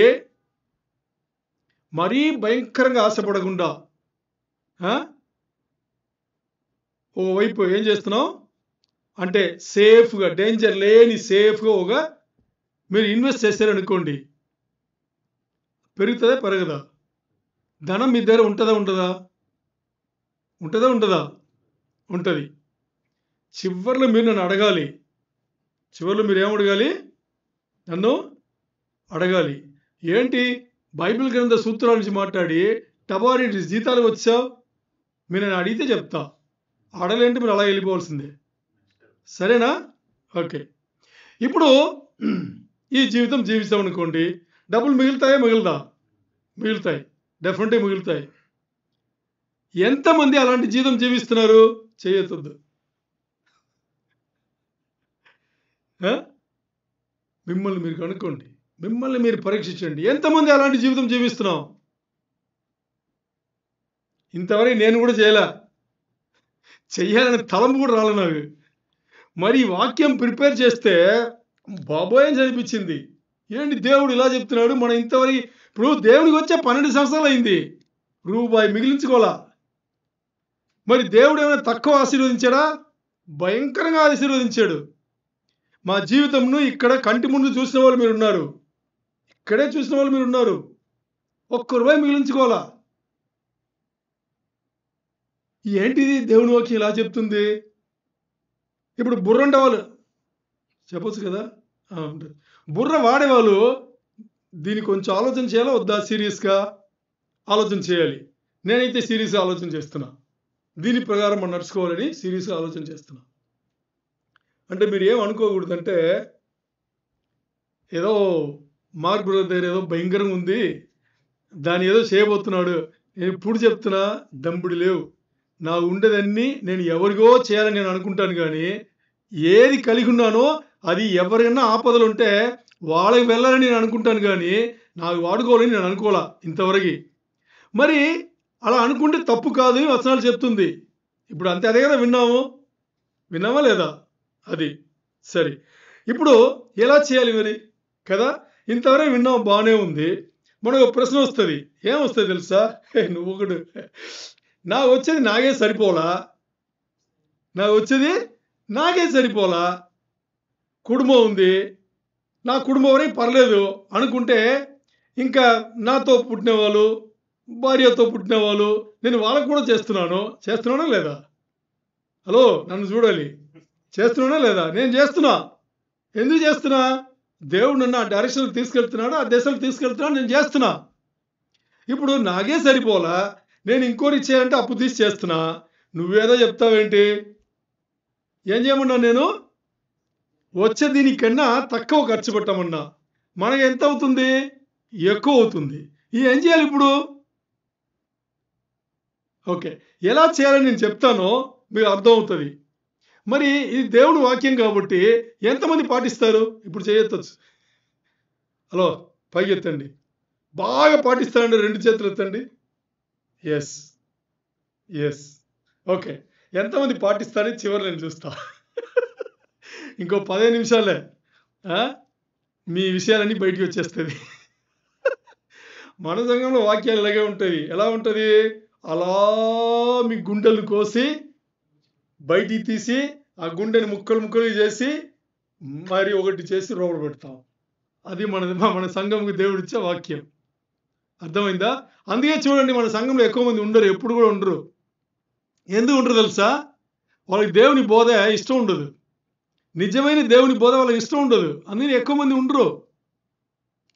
[SPEAKER 1] మరీ భయంకరంగా ఆశపడకుండా ఓవైపు ఏం చేస్తున్నాం అంటే సేఫ్గా, డేంజర్ లేని సేఫ్గా మీరు ఇన్వెస్ట్ చేశారనుకోండి, పెరుగుతుందా పెరగదా? ధనం మీ దగ్గర ఉంటుందా ఉంటుందా? ఉంటుంది. చివరిలో మీరు నన్ను అడగాలి. చివరిలో మీరు ఏమడగాలి? నన్ను అడగాలి. ఏంటి బైబిల్ గ్రంథ సూత్రాల నుంచి మాట్లాడి టబారి జీతాలు వచ్చావు? మీరు నన్ను అడిగితే చెప్తా, అడగలేంటే మీరు అలా వెళ్ళిపోవాల్సిందే. సరేనా? ఓకే. ఇప్పుడు ఈ జీవితం జీవిస్తాం అనుకోండి, డబ్బులు మిగులుతాయా? మిగులుతాయి. డెఫినెట్గా మిగులుతాయి. ఎంతమంది అలాంటి జీవితం జీవిస్తున్నారు? చేయొద్దు. మిమ్మల్ని మీరు కనుక్కోండి, మిమ్మల్ని మీరు పరీక్షించండి. ఎంతమంది అలాంటి జీవితం జీవిస్తున్నాం? ఇంతవరకు నేను కూడా చెయ్యాలని తలంపు కూడా రాలే నాకు. మరి ఈ వాక్యం ప్రిపేర్ చేస్తే బాబోయ్ అని అనిపించింది. ఏంటి దేవుడు ఇలా చెప్తున్నాడు? మనం ఇంతవరకు ఇప్పుడు దేవుడికి వచ్చే 12 సంవత్సరాలు అయింది, రూపాయి మిగిలించుకోవాలా. మరి దేవుడు ఏమైనా తక్కువ ఆశీర్వదించాడా? భయంకరంగా ఆశీర్వదించాడు. మా జీవితంను ఇక్కడ కంటి ముందు చూసిన వాళ్ళు మీరు ఉన్నారు, ఇక్కడే చూసిన వాళ్ళు మీరు ఉన్నారు. ₹1 మిగిలించుకోవాలా. ఏంటిది దేవుని వాక్యం ఇలా చెప్తుంది? ఇప్పుడు బుర్ర ఉండే వాళ్ళు చెప్పొచ్చు కదా, బుర్ర వాడేవాళ్ళు దీన్ని కొంచెం ఆలోచన చేయాలా వద్దా? సీరియస్గా ఆలోచన చేయాలి. నేనైతే సీరియస్గా ఆలోచన చేస్తున్నా, దీని ప్రకారం మనం నడుచుకోవాలని సీరియస్గా ఆలోచన చేస్తున్నా. అంటే మీరు ఏం అనుకోకూడదంటే ఏదో మార్క్ బ్రదర్ దగ్గర ఏదో భయంకరంగా ఉంది, దాన్ని ఏదో చేయబోతున్నాడు. నేను ఇప్పుడు చెప్తున్నా, దంపుడు లేవు. నా ఉండేదన్నీ నేను ఎవరికో చేయాలని నేను అనుకుంటాను, కానీ ఏది కలిగి ఉన్నానో అది ఎవరైనా ఆపదలు ఉంటే వాళ్ళకి వెళ్ళాలని నేను అనుకుంటాను, కానీ నాకు వాడుకోవాలని నేను అనుకోవాలా ఇంతవరకు. మరి అలా అనుకుంటే తప్పు కాదు అని వచనాలు చెప్తుంది. ఇప్పుడు అంతే, అదే కదా విన్నామా లేదా? అది సరే. ఇప్పుడు ఎలా చేయాలి మరి కదా? ఇంతవరకు విన్నాం, బాగానే ఉంది. మనకు ఒక ప్రశ్న వస్తుంది. ఏమొస్తుంది తెలుసా? నువ్వు ఒకడు, నాకు వచ్చేది నాకే సరిపోలా, కుటుంబం ఉంది, నా కుటుంబం వరకు పర్లేదు అనుకుంటే ఇంకా నాతో పుట్టిన వాళ్ళు, భార్యతో పుట్టిన వాళ్ళు, నేను వాళ్ళకు కూడా చేస్తున్నానా లేదా? హలో, నన్ను చూడాలి. చేస్తున్నానా లేదా? నేను చేస్తున్నా. ఎందుకు చేస్తున్నా? దేవుడు నన్ను ఆ డైరెక్షన్కి తీసుకెళ్తున్నాడు, ఆ దశలకు తీసుకెళ్తున్నాడు, నేను చేస్తున్నా. ఇప్పుడు నాకే సరిపోలా, నేను ఇంకోటి ఇచ్చేయాలంటే అప్పు తీసి చేస్తున్నా. నువ్వేదో చెప్తావేంటి? ఏం చేయమన్నా? నేను వచ్చే దీనికన్నా తక్కువ ఖర్చు పెట్టమన్నా. మనకి ఎంత అవుతుంది? ఎక్కువ అవుతుంది. ఏం చేయాలి ఇప్పుడు? ఓకే, ఎలా చేయాలని నేను చెప్తానో మీకు అర్థమవుతుంది. మరి ఇది దేవుని వాక్యం కాబట్టి ఎంతమంది పాటిస్తారు? ఇప్పుడు చేయొచ్చు. హలో, పైకి ఎత్తండి. బాగా పాటిస్తారండి, 2 చేతులు ఎత్తండి. ఎస్. ఓకే, ఎంతమంది పాటిస్తారని చివరి నేను చూస్తా. ఇంకో 15 నిమిషాలే మీ విషయాలన్నీ బయటికి వచ్చేస్తుంది. మన సంఘంలో వాక్యాలు ఇలాగే ఉంటుంది. ఎలా ఉంటుంది? అలా మీ గుండెలు కోసి బయటికి తీసి ఆ గుండెని ముక్కలు చేసి మరి ఒకటి చేసి రోడ్డు పెడతాం. అది మన సంఘంకి దేవుడిచ్చే వాక్యం. అర్థమైందా? అందుకే చూడండి, మన సంఘంలో ఎక్కువ మంది ఉండరు, ఎప్పుడు కూడా ఉండరు. ఎందుకు ఉండరు తెలుసా? వాళ్ళకి దేవుని బోధ ఇష్టం ఉండదు. నిజమైన దేవుని బోధ వాళ్ళకి ఇష్టం ఉండదు. అందుకని ఎక్కువ మంది ఉండరు.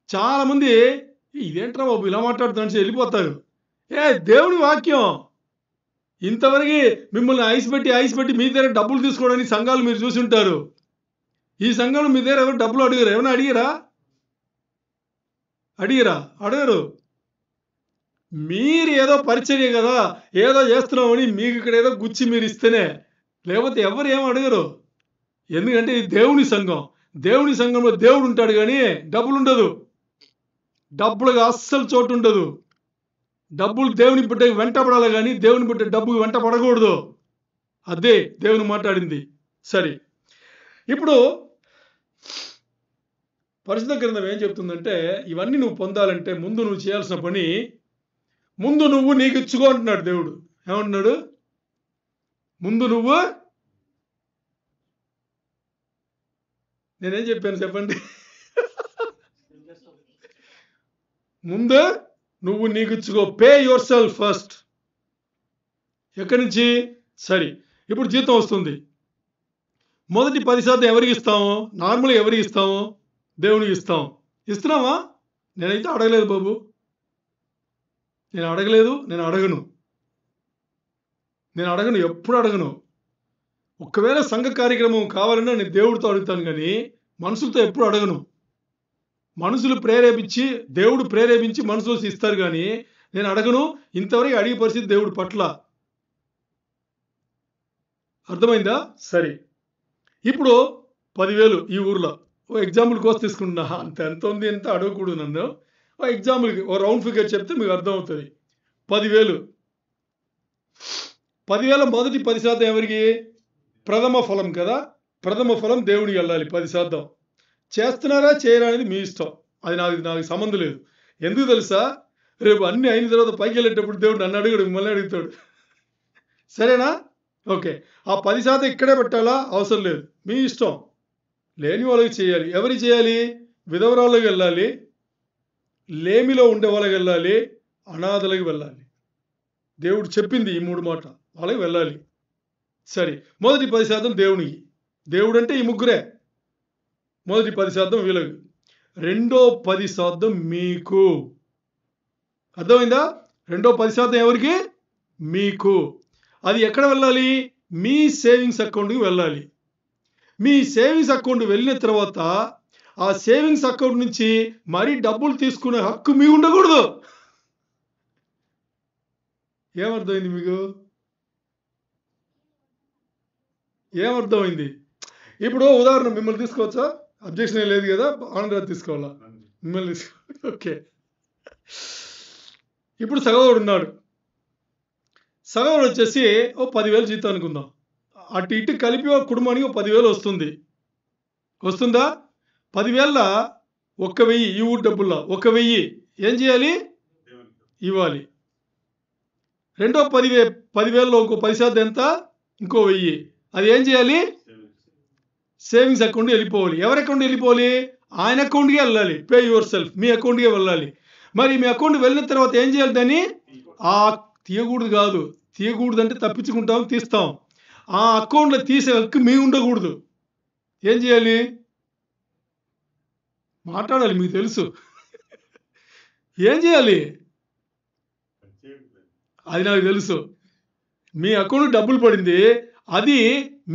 [SPEAKER 1] చాలామంది ఇదేంట్రా బాబు ఇలా మాట్లాడుతున్నా వెళ్ళిపోతారు. దేవుని వాక్యం ఇంతవరకు మిమ్మల్ని ఐస్ పెట్టి మీ దగ్గర డబ్బులు తీసుకోవడానికి సంఘాలు మీరు చూసి ఉంటారు. ఈ సంఘంలో మీ దగ్గర ఎవరు డబ్బులు అడిగారు? ఏమైనా అడిగారు? మీరు ఏదో పరిచర్య కదా, ఏదో చేస్తున్నామని మీకు ఇక్కడ ఏదో గుచ్చి మీరు ఇస్తేనే, లేకపోతే ఎవరు ఏమో అడగరు. ఎందుకంటే ఇది దేవుని సంఘం. దేవుని సంఘంలో దేవుడు ఉంటాడు, కానీ డబ్బులు ఉండదు. డబ్బులకు అస్సలు చోటు ఉండదు. డబ్బులు దేవుని బిడ్డకి వెంటపడాలి, కానీ దేవుని బిడ్డ డబ్బుకి వెంట పడకూడదు. అదే దేవుని మాట్లాడింది. సరే, ఇప్పుడు పరిశుద్ధ గ్రంథం ఏం చెప్తుందంటే ఇవన్నీ నువ్వు పొందాలంటే ముందు నువ్వు చేయాల్సిన పని, ముందు నువ్వు నీకు ఇచ్చుకో అంటున్నాడు దేవుడు. ఏమంటున్నాడు? ముందు నువ్వు, నేనేం చెప్పాను చెప్పండి? ముందు నువ్వు నీకు ఇచ్చుకో. Pay yourself first. ఎక్కడి నుంచి? సరే, ఇప్పుడు జీతం వస్తుంది. మొదటి 10% ఎవరికి ఇస్తాము? నార్మల్గా ఎవరికి ఇస్తాము? దేవునికి ఇస్తాం. ఇస్తున్నావా? నేనైతే అడగలేదు బాబు, నేను అడగలేదు, నేను అడగను, ఎప్పుడు అడగను. ఒకవేళ సంఘ కార్యక్రమం కావాలన్నా నేను దేవుడితో అడుగుతాను, కానీ మనుషులతో ఎప్పుడు అడగను. మనుషులు ప్రేరేపించి, దేవుడు ప్రేరేపించి మనుషులు ఇస్తారు, కానీ నేను అడగను. ఇంతవరకు అడిగే పరిస్థితి దేవుడి పట్ల. అర్థమైందా? సరే, ఇప్పుడు 10,000 ఈ ఊర్లో ఓ ఎగ్జాంపుల్ కోసం తీసుకుంటున్నా. ఎంత ఉంది, ఎంత అడగకూడదు నన్ను. ఓ ఎగ్జాంపుల్కి ఓ రౌండ్ ఫిగర్ చెప్తే మీకు అర్థమవుతుంది. 10,000 మొదటి 10% ఎవరికి? ప్రథమ ఫలం కదా. ప్రథమ ఫలం దేవుడికి వెళ్ళాలి 10%. చేస్తున్నారా చేయరా అనేది మీ ఇష్టం. అది నాకు సంబంధం లేదు. ఎందుకు తెలుసా? రేపు అన్ని అయిన తర్వాత పైకి వెళ్ళేటప్పుడు దేవుడు నన్ను అడుగుడు, మిమ్మల్ని అడుగుతాడు. సరేనా? ఓకే, ఆ 10% ఇక్కడే పెట్టాలా? అవసరం లేదు, మీ ఇష్టం. లేని వాళ్ళకి చేయాలి. ఎవరికి చేయాలి? విధవరాళ్ళకి వెళ్ళాలి, లేమిలో ఉండే వాళ్ళకి వెళ్ళాలి, అనాథలకు వెళ్ళాలి. దేవుడు చెప్పింది ఈ 3 మాట, వాళ్ళకి వెళ్ళాలి. సరే, మొదటి 10% దేవునికి. దేవుడు అంటే ఈ ముగ్గురే. మొదటి 10% వీళ్ళకి, రెండో 10% మీకు. అర్థమైందా? రెండో 10% ఎవరికి? మీకు. అది ఎక్కడ వెళ్ళాలి? మీ సేవింగ్స్ అకౌంట్కి వెళ్ళాలి. మీ సేవింగ్స్ అకౌంట్ వెళ్ళిన తర్వాత ఆ సేవింగ్స్ అకౌంట్ నుంచి మరీ డబ్బులు తీసుకునే హక్కు మీకు ఉండకూడదు. ఏమర్థమైంది మీకు? ఏమర్థమైంది? ఇప్పుడు ఉదాహరణ మిమ్మల్ని తీసుకోవచ్చా? అబ్జెక్షన్ ఏం లేదు కదా, ఆనందరావు తీసుకోవాలా? మిమ్మల్ని ఓకే. ఇప్పుడు సగోడు ఉన్నాడు. సగోడు వచ్చేసి ఓ 10,000 జీతం అనుకుందాం. అటు ఇటు కలిపి ఒక కుటుంబానికి 10,000 వస్తుంది. వస్తుందా? 10,000 1,000 ఈ ఊరు డబ్బుల్లో 1,000 ఏం చేయాలి? ఇవ్వాలి. రెండో 10,000లో ఇంకో 10% ఎంత? ఇంకో 1,000. అది ఏం చేయాలి? సేవింగ్స్ అకౌంట్ వెళ్ళిపోవాలి. ఎవరి అకౌంట్ వెళ్ళిపోవాలి? ఆయన అకౌంట్కే వెళ్ళాలి. పే యువర్ సెల్ఫ్, మీ అకౌంట్కే వెళ్ళాలి. మరి మీ అకౌంట్ వెళ్ళిన తర్వాత ఏం చేయాలి? దాన్ని తీయకూడదు కాదు, తీయకూడదు అంటే తప్పించుకుంటాం, తీస్తాం. ఆ అకౌంట్లో తీసే హక్కు మీ ఉండకూడదు. ఏం చేయాలి? మాట్లాడాలి, మీకు తెలుసు. ఏం చేయాలి? అది నాకు తెలుసు. మీ అకౌంట్ డబ్బులు పడింది, అది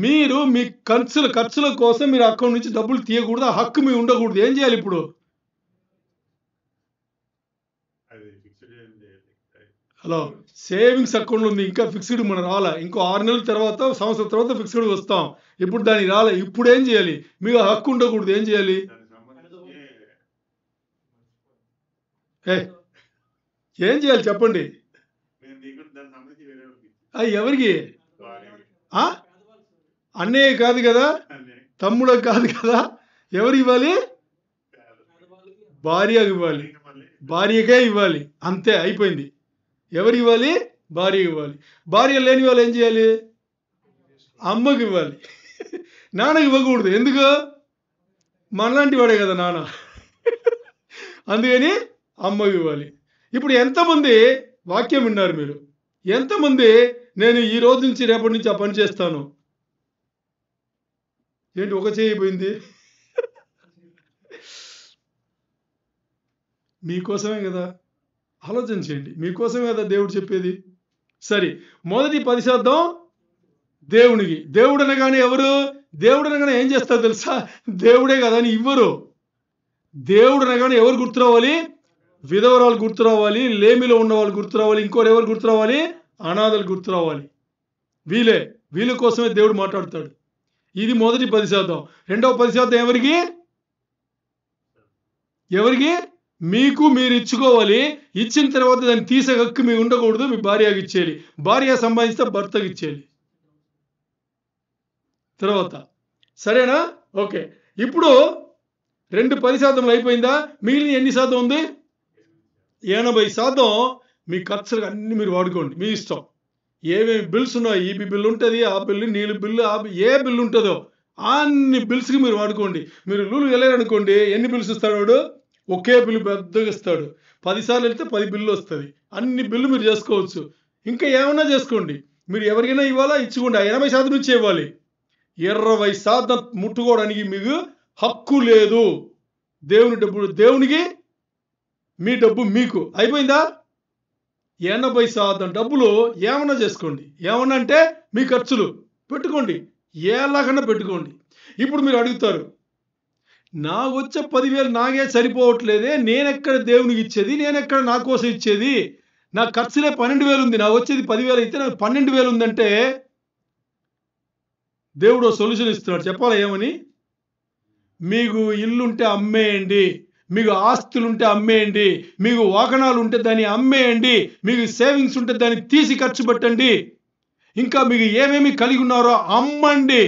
[SPEAKER 1] మీరు మీ ఖర్చుల కోసం మీరు అకౌంట్ నుంచి డబ్బులు తీయకూడదు. ఆ హక్కు మీ ఉండకూడదు. ఏం చేయాలి ఇప్పుడు? హలో, సేవింగ్స్ అకౌంట్ ఉంది, ఇంకా ఫిక్స్డ్ మనం రాలే. ఇంకో 6 నెలల తర్వాత, సంవత్సరం తర్వాత ఫిక్స్డ్ వస్తాం. ఇప్పుడు దానికి రాలే. ఇప్పుడు ఏం చేయాలి? మీకు హక్కు ఉండకూడదు. ఏం చేయాలి? ఏం చేయాలి చెప్పండి? ఎవరికి? అన్నయ్య కాదు కదా, తమ్ముడు కాదు కదా, ఎవరికి ఇవ్వాలి? భార్యకి ఇవ్వాలి. భార్యకే ఇవ్వాలి. అంతే, అయిపోయింది. ఎవరికి ఇవ్వాలి? భార్యకి ఇవ్వాలి. భార్య లేని వాళ్ళు ఏం చేయాలి? అమ్మకి ఇవ్వాలి. నాన్నకి ఇవ్వకూడదు. ఎందుకు? మనలాంటి వాడే కదా నాన్న. అందుకని అమ్మకి ఇవ్వాలి. ఇప్పుడు ఎంతమంది వాక్యం విన్నారు మీరు? ఎంతమంది నేను ఈ రోజు నుంచి రేపటి నుంచి ఆ పని చేస్తాను? ఏంటి ఒక చేయబోయింది? మీకోసమే కదా. ఆలోచన చేయండి, మీకోసమే కదా దేవుడు చెప్పేది. సరే, మొదటి 10% దేవునికి. దేవుడు అనగానే ఎవరు? దేవుడు అనగానే ఏం చేస్తారు తెలుసా? దేవుడే కదా అని ఇవ్వరు. దేవుడు అనగానే ఎవరు గుర్తు రావాలి? విధవరాలు గుర్తు రావాలి, లేమిలో ఉన్న వాళ్ళు గుర్తు రావాలి, ఇంకోరు ఎవరు గుర్తు రావాలి? అనాథలు గుర్తు రావాలి. వీళ్ళ కోసమే దేవుడు మాట్లాడతాడు. ఇది మొదటి 10%. రెండవ 10% ఎవరికి? మీకు మీరు ఇచ్చుకోవాలి. ఇచ్చిన తర్వాత దాన్ని తీసే హక్కు మీకు ఉండకూడదు. మీ భార్యకి ఇచ్చేయాలి. భార్య సంపాదిస్తే భర్తకి ఇచ్చేయాలి. తర్వాత సరేనా? ఓకే, ఇప్పుడు 2 10% అయిపోయిందా? మిగిలిన ఎన్ని శాతం ఉంది? 80% మీ ఖర్చులకు అన్ని మీరు వాడుకోండి, మీ ఇష్టం. ఏమేమి బిల్స్ ఉన్నాయో, ఈబీ బిల్ ఉంటుంది, ఆ బిల్లు, నీళ్ళు బిల్లు, ఏ బిల్లు ఉంటుందో అన్ని బిల్స్కి మీరు వాడుకోండి. మీరు లూలు వెళ్ళారనుకోండి, ఎన్ని బిల్స్ ఇస్తాడు వాడు? ఒకే బిల్లు పెద్దగా ఇస్తాడు. 10 సార్లు వెళ్తే 10 బిల్లు వస్తుంది. అన్ని బిల్లు మీరు చేసుకోవచ్చు. ఇంకా ఏమన్నా చేసుకోండి. మీరు ఎవరికైనా ఇవ్వాలా, ఇచ్చుకోండి. 80% నుంచి ఇవ్వాలి. 20% ముట్టుకోవడానికి మీకు హక్కు లేదు. దేవుని డబ్బు దేవునికి, మీ డబ్బు మీకు. అయిపోయిందా? 80% డబ్బులు ఏమన్నా చేసుకోండి. ఏమన్నా అంటే మీ ఖర్చులు పెట్టుకోండి, ఎలాగన్నా పెట్టుకోండి. ఇప్పుడు మీరు అడుగుతారు, నాకు వచ్చే 10,000 నాకే సరిపోవట్లేదే, నేనెక్కడ దేవునికి ఇచ్చేది, నేనెక్కడ నా కోసం ఇచ్చేది, నా ఖర్చులే 12,000 ఉంది, నాకు వచ్చేది 10,000 అయితే నాకు 12,000 ఉందంటే దేవుడు సొల్యూషన్ ఇస్తున్నాడు. చెప్పాలా ఏమని? మీకు ఇల్లుంటే అమ్మేయండి, మీకు ఆస్తులుంటే అమ్మేయండి, మీకు వాహనాలు ఉంటే దాన్ని అమ్మేయండి, మీకు సేవింగ్స్ ఉంటే దాన్ని తీసి ఖర్చు పెట్టండి, ఇంకా మీకు ఏమేమి కలిగి ఉన్నారో అమ్మండి.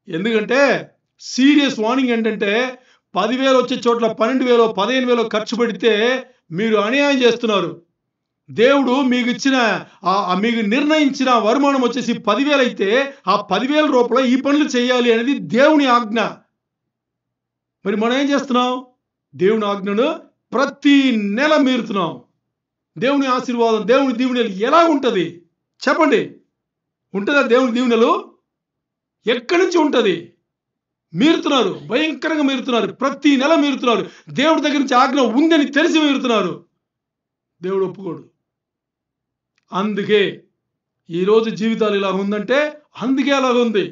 [SPEAKER 1] ఎందుకంటే సీరియస్ వార్నింగ్ ఏంటంటే 10,000 వచ్చే చోట్ల 12,000 15,000 ఖర్చు పెడితే మీరు అన్యాయం చేస్తున్నారు. దేవుడు మీకు నిర్ణయించిన వరుమానం వచ్చేసి 10,000 అయితే ఆ 10,000 రూపాయలు ఈ పనులు చేయాలి అనేది దేవుని ఆజ్ఞ. మరి మనం ఏం చేస్తున్నాం? దేవుని ఆజ్ఞను ప్రతి నెల మీరుతున్నాం. దేవుని ఆశీర్వాదం, దేవుని దీవెనలు ఎలా ఉంటుంది చెప్పండి? ఉంటుందా దేవుని దీవెనలు? ఎక్కడి నుంచి ఉంటుంది? మీరుతున్నారు, భయంకరంగా మీరుతున్నారు, ప్రతి నెల మీరుతున్నారు. దేవుడి దగ్గర నుంచి ఆజ్ఞ ఉందని తెలిసి మీరుతున్నారు. దేవుడు ఒప్పుకోడు. అందుకే ఈరోజు జీవితాలు ఇలా ఉందంటే అందుకే అలాగ ఉంది.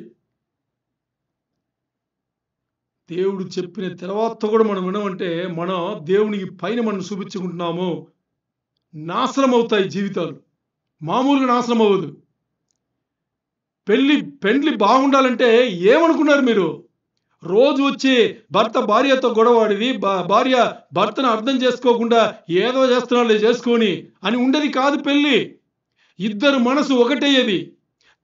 [SPEAKER 1] దేవుడు చెప్పిన తర్వాత కూడా మనం వినమంటే మనం దేవునికి పైన మనం చూపించుకుంటున్నాము. నాశనం అవుతాయి జీవితాలు, మామూలుగా నాశనం అవ్వదు. పెండ్లి బాగుండాలంటే ఏమనుకున్నారు మీరు? రోజు వచ్చి భర్త భార్యతో గొడవాడిది, భార్య భర్తను అర్థం చేసుకోకుండా ఏదో చేస్తున్నాడు చేసుకొని అని ఉండేది కాదు పెళ్ళి. ఇద్దరు మనసు ఒకటయ్యేది.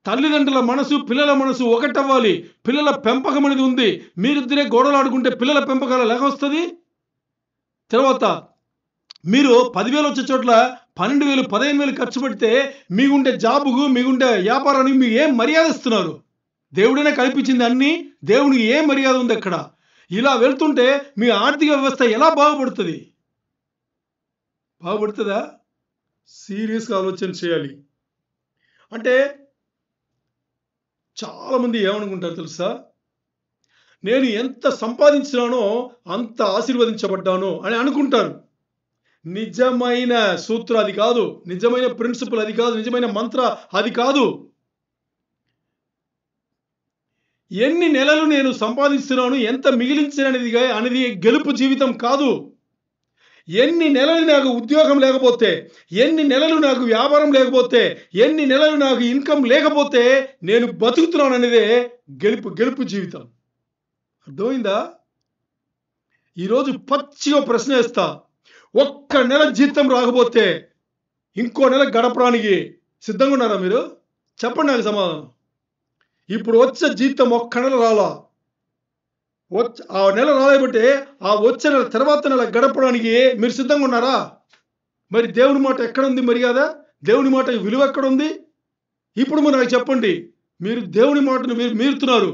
[SPEAKER 1] తల్లిదండ్రుల మనసు, పిల్లల మనసు ఒకటవ్వాలి. పిల్లల పెంపకం అనేది ఉంది. మీరిద్దరే గొడవలు ఆడుకుంటే పిల్లల పెంపకాలు ఎలాగ వస్తుంది? తర్వాత మీరు 10,000 వచ్చే చోట్ల 12,000 15,000 ఖర్చు పెడితే మీకుండే జాబుకు, మీకుండే వ్యాపారానికి మీకు ఏం మర్యాద ఇస్తున్నారు? దేవుడైనా కల్పించింది అన్ని, దేవునికి ఏం మర్యాద ఉంది అక్కడ? ఇలా వెళ్తుంటే మీ ఆర్థిక వ్యవస్థ ఎలా బాగుపడుతుంది? బాగుపడుతుందా? సీరియస్గా ఆలోచన చేయాలి. అంటే చాలామంది ఏమనుకుంటారు తెలుసా? నేను ఎంత సంపాదించినానో అంత ఆశీర్వదించబడ్డాను అని అనుకుంటారు. నిజమైన సూత్రం అది కాదు, నిజమైన ప్రిన్సిపల్ అది కాదు, నిజమైన మంత్ర అది కాదు. ఎన్ని నెలలు నేను సంపాదిస్తున్నాను, ఎంత మిగిలించినది గెలుపు జీవితం కాదు. ఎన్ని నెలలు నాకు ఉద్యోగం లేకపోతే, ఎన్ని నెలలు నాకు వ్యాపారం లేకపోతే, ఎన్ని నెలలు నాకు ఇన్కమ్ లేకపోతే నేను బతుకుతున్నాను అనేదే గెలుపు జీవితం. అర్థమైందా? ఈరోజు పచ్చిగా ప్రశ్న వేస్తా, ఒక్క నెల జీతం రాకపోతే ఇంకో నెల గడపడానికి సిద్ధంగా ఉన్నారా మీరు? చెప్పండి నాకు సమాధానం. ఇప్పుడు వచ్చే జీతం ఒక్క నెల రాలా, ఆ నెల రాలేబట్టే ఆ వచ్చే నెల తర్వాత నెల గడపడానికి మీరు సిద్ధంగా ఉన్నారా? మరి దేవుని మాట ఎక్కడుంది మర్యాద? దేవుని మాట విలువ ఎక్కడుంది? ఇప్పుడు మీరు నాకు చెప్పండి. మీరు దేవుని మాటను మీరుతున్నారు.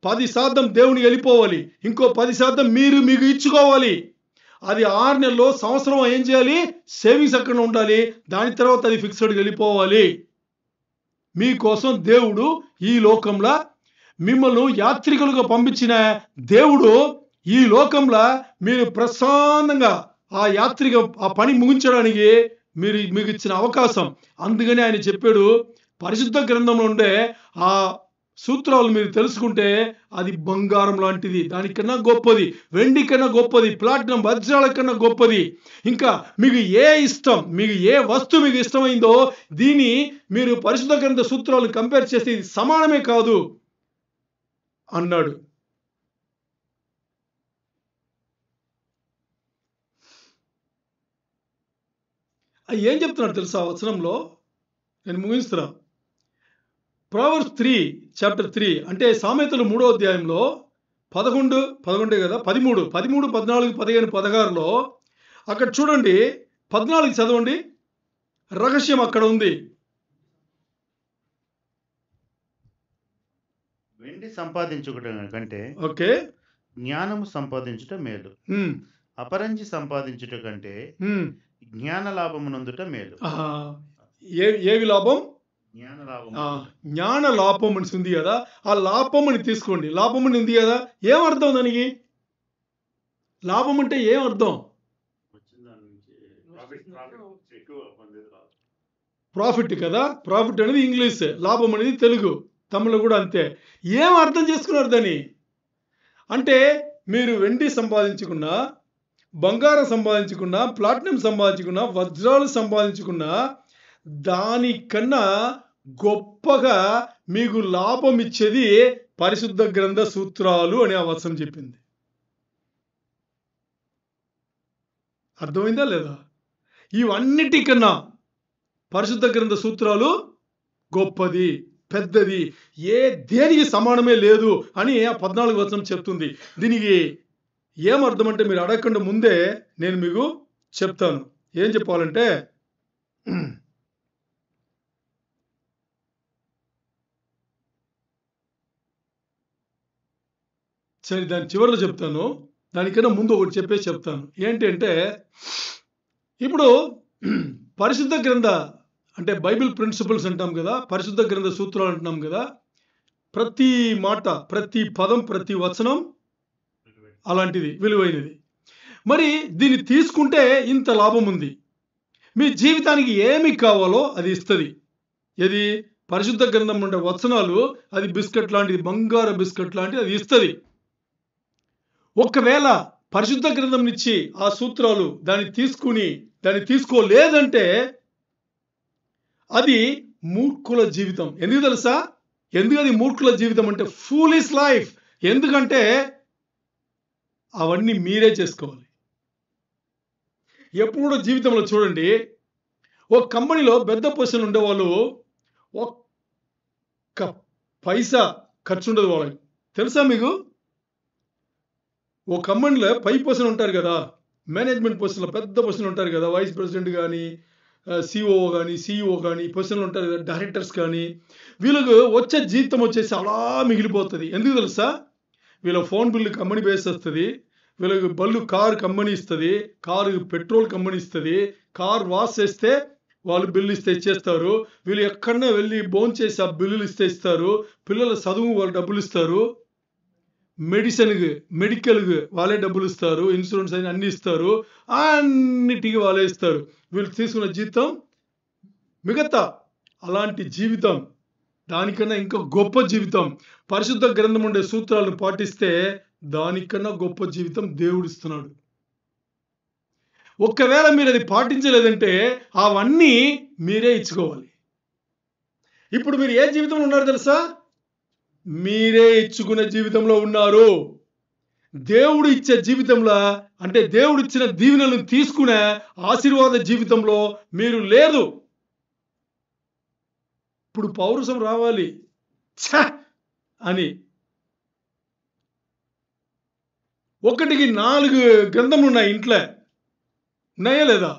[SPEAKER 1] 10% దేవునికి వెళ్ళిపోవాలి, ఇంకో 10% మీరు మీకు ఇచ్చుకోవాలి. అది 6 నెలల్లో, సంవత్సరం ఏం చేయాలి? సేవింగ్స్ అక్కడ ఉండాలి. దాని తర్వాత అది ఫిక్స్డ్గా వెళ్ళిపోవాలి. మీకోసం దేవుడు ఈ లోకంలో మిమ్మల్ని యాత్రికులుగా పంపించిన దేవుడు ఈ లోకంలో మీరు ప్రశాంతంగా ఆ పని ముగించడానికి మీకు ఇచ్చిన అవకాశం. అందుకని ఆయన చెప్పాడు, పరిశుద్ధ గ్రంథంలో ఉండే ఆ సూత్రాలు మీరు తెలుసుకుంటే అది బంగారం లాంటిది, దానికన్నా గొప్పది, వెండి కన్నా గొప్పది, ప్లాటినం వజ్రాల కన్నా గొప్పది. ఇంకా మీకు ఏ వస్తువు మీకు ఇష్టమైందో దీన్ని మీరు పరిశుద్ధ గ్రంథ సూత్రాలను కంపేర్ చేస్తే ఇది సమానమే కాదు అన్నాడు. ఏం చెప్తున్నాడు తెలుసా వచనంలో? నేను ముగిస్తున్నా. Proverbs 3 chapter 3 అంటే సామెతలు 3వ అధ్యాయంలో 11 11 కదా, 13 13 14 15 16లో అక్కడ చూడండి. 14 చదవండి. రహస్యం అక్కడ ఉంది.
[SPEAKER 2] వెండి సంపాదించుట కంటే
[SPEAKER 1] ఓకే.
[SPEAKER 2] జ్ఞానము సంపాదించుట మేలు.
[SPEAKER 1] ఉమ్,
[SPEAKER 2] అపరంజి సంపాదించుట కంటే
[SPEAKER 1] ఉమ్.
[SPEAKER 2] జ్ఞాన లాభమునందుట మేలు.
[SPEAKER 1] ఆహా. ఏవి లాభం?
[SPEAKER 2] జ్ఞాన లాభం.
[SPEAKER 1] జ్ఞాన లాభం అని ఉంది కదా, ఆ లాభం అని తీసుకోండి. లాభం అని ఉంది కదా, ఏం అర్థం దానికి? లాభం అంటే ఏం అర్థం? ప్రాఫిట్ కదా. ప్రాఫిట్ అనేది ఇంగ్లీష్, లాభం అనేది తెలుగు, తమిళ కూడా అంతే. ఏం అర్థం చేసుకున్నారు దాన్ని? అంటే మీరు వెండి సంపాదించుకున్నా, బంగారం సంపాదించుకున్నా, ప్లాటినం సంపాదించుకున్నా, వజ్రాలు సంపాదించుకున్నా, దానికన్నా గొప్పగా మీకు లాభం ఇచ్చేది పరిశుద్ధ గ్రంథ సూత్రాలు అని ఆ వచనం చెప్పింది. అర్థమైందా లేదా? ఇవన్నిటికన్నా పరిశుద్ధ గ్రంథ సూత్రాలు గొప్పది, పెద్దది, దేనికి సమానమే లేదు అని ఆ 14 వచనం చెప్తుంది. దీనికి ఏమర్థం అంటే మీరు అడగకుండా ముందే నేను మీకు చెప్తాను. ఏం చెప్పాలంటే, సరే దాని చివరిలో చెప్తాను. దానికన్నా ముందు ఒకటి చెప్పేసి చెప్తాను. ఏంటి అంటే, ఇప్పుడు పరిశుద్ధ గ్రంథ అంటే బైబిల్ ప్రిన్సిపల్స్ అంటాం కదా, పరిశుద్ధ గ్రంథ సూత్రాలు అంటున్నాం కదా. ప్రతి మాట, ప్రతి పదం, ప్రతి వచనం అలాంటిది, విలువైనది. మరి దీన్ని తీసుకుంటే ఇంత లాభం ఉంది. మీ జీవితానికి ఏమి కావాలో అది ఇస్తుంది. ఏది? పరిశుద్ధ గ్రంథం ఉండే వచనాలు. అది బిస్కెట్ లాంటిది, బంగారు బిస్కెట్ లాంటిది, అది ఇస్తుంది. ఒకవేళ పరిశుద్ధ గ్రంథం నుంచి ఆ సూత్రాలు దాన్ని తీసుకోలేదంటే అది మూర్ఖుల జీవితం. ఎందుకు తెలుసా? ఎందుకు అది మూర్ఖుల జీవితం అంటే, ఫూలిష్ లైఫ్. ఎందుకంటే అవన్నీ మీరే చేసుకోవాలి. ఎప్పుడు కూడా జీవితంలో చూడండి, ఒక కంపెనీలో పెద్ద పొజిషన్ ఉండేవాళ్ళు ఒక్క పైసా ఖర్చు ఉండదు వాళ్ళకి. తెలుసా మీకు? ఓ కంపెనీలో 5% ఉంటారు కదా, మేనేజ్మెంట్ పొజిషన్లో పెద్ద పొజిషన్ ఉంటారు కదా, వైస్ ప్రెసిడెంట్ కానీ, సిఓ కానీ, సిఇఓ కానీ, పొజిషన్లు ఉంటారు కదా, డైరెక్టర్స్ కానీ. వీళ్ళకు వచ్చే జీతం వచ్చేసి అలా మిగిలిపోతుంది. ఎందుకు తెలుసా? వీళ్ళ ఫోన్ బిల్లు కంపెనీ బేస్ వస్తుంది, వీళ్ళకి కారు కంపెనీ ఇస్తుంది, కారు పెట్రోల్ కంపెనీ ఇస్తుంది, కారు వాష్ చేస్తే వాళ్ళు బిల్లు ఇచ్చేస్తారు. వీళ్ళు ఎక్కడనే వెళ్ళి భోన్ చేసి ఆ బిల్లులు ఇస్తారు. పిల్లల చదువు వాళ్ళు డబ్బులు ఇస్తారు, మెడికల్కి వాళ్ళే డబ్బులు ఇస్తారు, ఇన్సూరెన్స్ అని అన్ని ఇస్తారు, అన్నిటికీ వాళ్ళే ఇస్తారు. వీళ్ళు తీసుకున్న జీతం మిగతా. అలాంటి జీవితం, దానికన్నా ఇంకా గొప్ప జీవితం పరిశుద్ధ గ్రంథం ఉండే సూత్రాలను పాటిస్తే దానికన్నా గొప్ప జీవితం దేవుడిస్తున్నాడు. ఒకవేళ మీరు అది పాటించలేదంటే అవన్నీ మీరే ఇచ్చుకోవాలి. ఇప్పుడు మీరు ఏ జీవితంలో ఉన్నారు తెలుసా? మీరే ఇచ్చుకునే జీవితంలో ఉన్నారు. దేవుడు ఇచ్చే జీవితంలో, అంటే దేవుడు ఇచ్చిన దీవెనలను తీసుకునే ఆశీర్వాద జీవితంలో మీరు లేదు. ఇప్పుడు పౌరుషం రావాలి అని 1కి 4 గ్రంథములు ఉన్నాయి ఇంట్లో, ఉన్నాయా లేదా?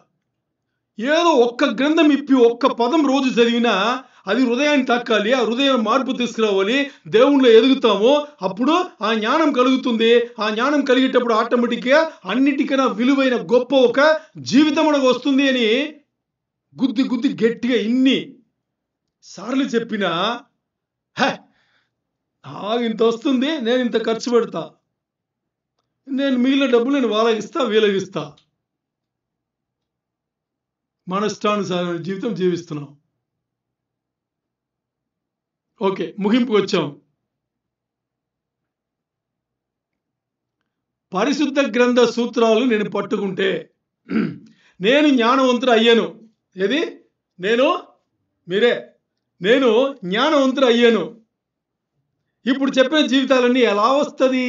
[SPEAKER 1] ఏదో ఒక్క గ్రంథం ఇప్పి ఒక్క పదం రోజు చదివినా అది హృదయాన్ని తాకాలి, ఆ హృదయం మార్పు తీసుకురావాలి, దేవుణ్ణిలో ఎదుగుతాము. అప్పుడు ఆ జ్ఞానం కలుగుతుంది. ఆ జ్ఞానం కలిగేటప్పుడు ఆటోమేటిక్గా అన్నిటికన్నా విలువైన గొప్ప ఒక జీవితం మనకు వస్తుంది అని గుద్ది గట్టిగా ఇన్ని సార్లు చెప్పినా, ఇంత వస్తుంది, నేను ఇంత ఖర్చు పెడతా, నేను మిగిలిన డబ్బులు నేను వాళ్ళకిస్తా, వీళ్ళకిస్తా, మన ఇష్టానుసారమైన జీవితం జీవిస్తున్నాం. ఓకే, ముగింపుకు వచ్చాం. పరిశుద్ధ గ్రంథ సూత్రాలు నేను పట్టుకుంటే నేను జ్ఞానవంతుడు అయ్యాను. ఏది? నేను జ్ఞానవంతుడు అయ్యాను. ఇప్పుడు చెప్పిన జీవితాలన్నీ ఎలా వస్తుంది?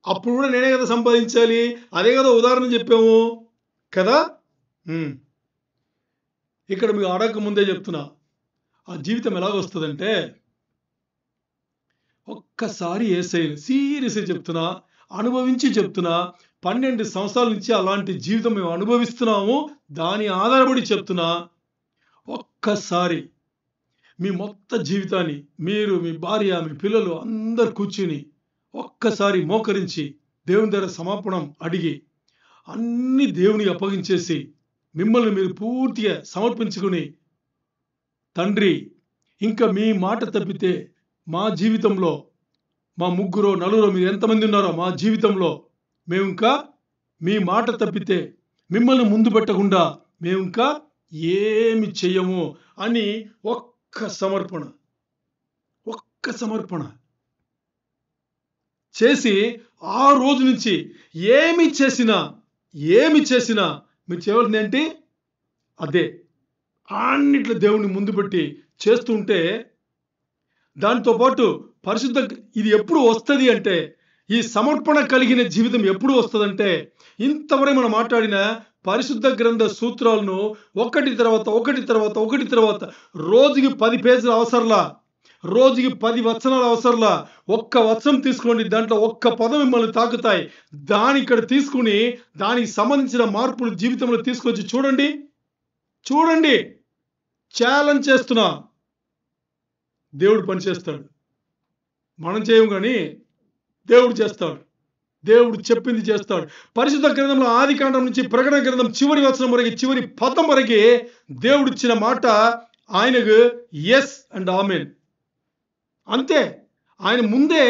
[SPEAKER 1] అప్పుడు కూడా నేనే కదా సంపాదించాలి. అదే కదా ఉదాహరణ చెప్పాము కదా. ఇక్కడ మీకు అడగక ముందే చెప్తున్నా, ఆ జీవితం ఎలాగొస్తుందంటే, ఒక్కసారి యేసయ్యని సీరియస్గా చెప్తున్నా, అనుభవించి చెప్తున్నా, 12 సంవత్సరాల నుంచి అలాంటి జీవితం మేము అనుభవిస్తున్నాము. దాని ఆధారపడి చెప్తున్నా, ఒక్కసారి మీ మొత్తం జీవితాన్ని మీరు, మీ భార్య, మీ పిల్లలు అందరు కూర్చుని ఒక్కసారి మోకరించి దేవుని దగ్గర సమాపణం అడిగి అన్ని దేవునికి అప్పగించేసి మిమ్మల్ని మీరు పూర్తిగా సమర్పించుకుని, తండ్రి ఇంకా మీ మాట తప్పితే మా జీవితంలో మా ముగ్గురో నలుగురో మీరు ఎంతమంది ఉన్నారో మా జీవితంలో మేము ఇంకా మీ మాట తప్పితే మిమ్మల్ని ముందు పెట్టకుండా మేము ఇంకా ఏమి చెయ్యము అని ఒక్క సమర్పణ చేసి ఆ రోజు నుంచి ఏమి చేసినా మీరు చేయవలసింది ఏంటి? అదే అన్నిట్లో దేవుని ముందు పెట్టి చేస్తుంటే దాంతో పాటు పరిశుద్ధ ఇది ఎప్పుడు వస్తుంది అంటే, ఈ సమర్పణ కలిగిన జీవితం ఎప్పుడు వస్తుందంటే, ఇంతవరకు మనం మాట్లాడిన పరిశుద్ధ గ్రంథ సూత్రాలను ఒకటి తర్వాత రోజుకి 10 పేజీలు అవసరంలా, రోజుకి 10 వచనాలు అవసరంలా. ఒక్క వచనం తీసుకోండి, దాంట్లో ఒక్క పదం మిమ్మల్ని తాకుతాయి. దాని ఇక్కడ తీసుకుని దానికి సంబంధించిన మార్పులు జీవితంలో తీసుకొచ్చి చూడండి. ఛాలెంజ్ చేస్తున్నా, దేవుడు పనిచేస్తాడు. మనం చేయము కానీ దేవుడు చేస్తాడు. దేవుడు చెప్పింది చేస్తాడు. పరిశుద్ధ గ్రంథంలో ఆదికాండం నుంచి ప్రకటన గ్రంథం చివరి వచనం వరకు, చివరి పదం వరకు దేవుడు ఇచ్చిన మాట ఆయనకు ఎస్ అండ్ ఆమెన్. అంతే. ఆయన ముందే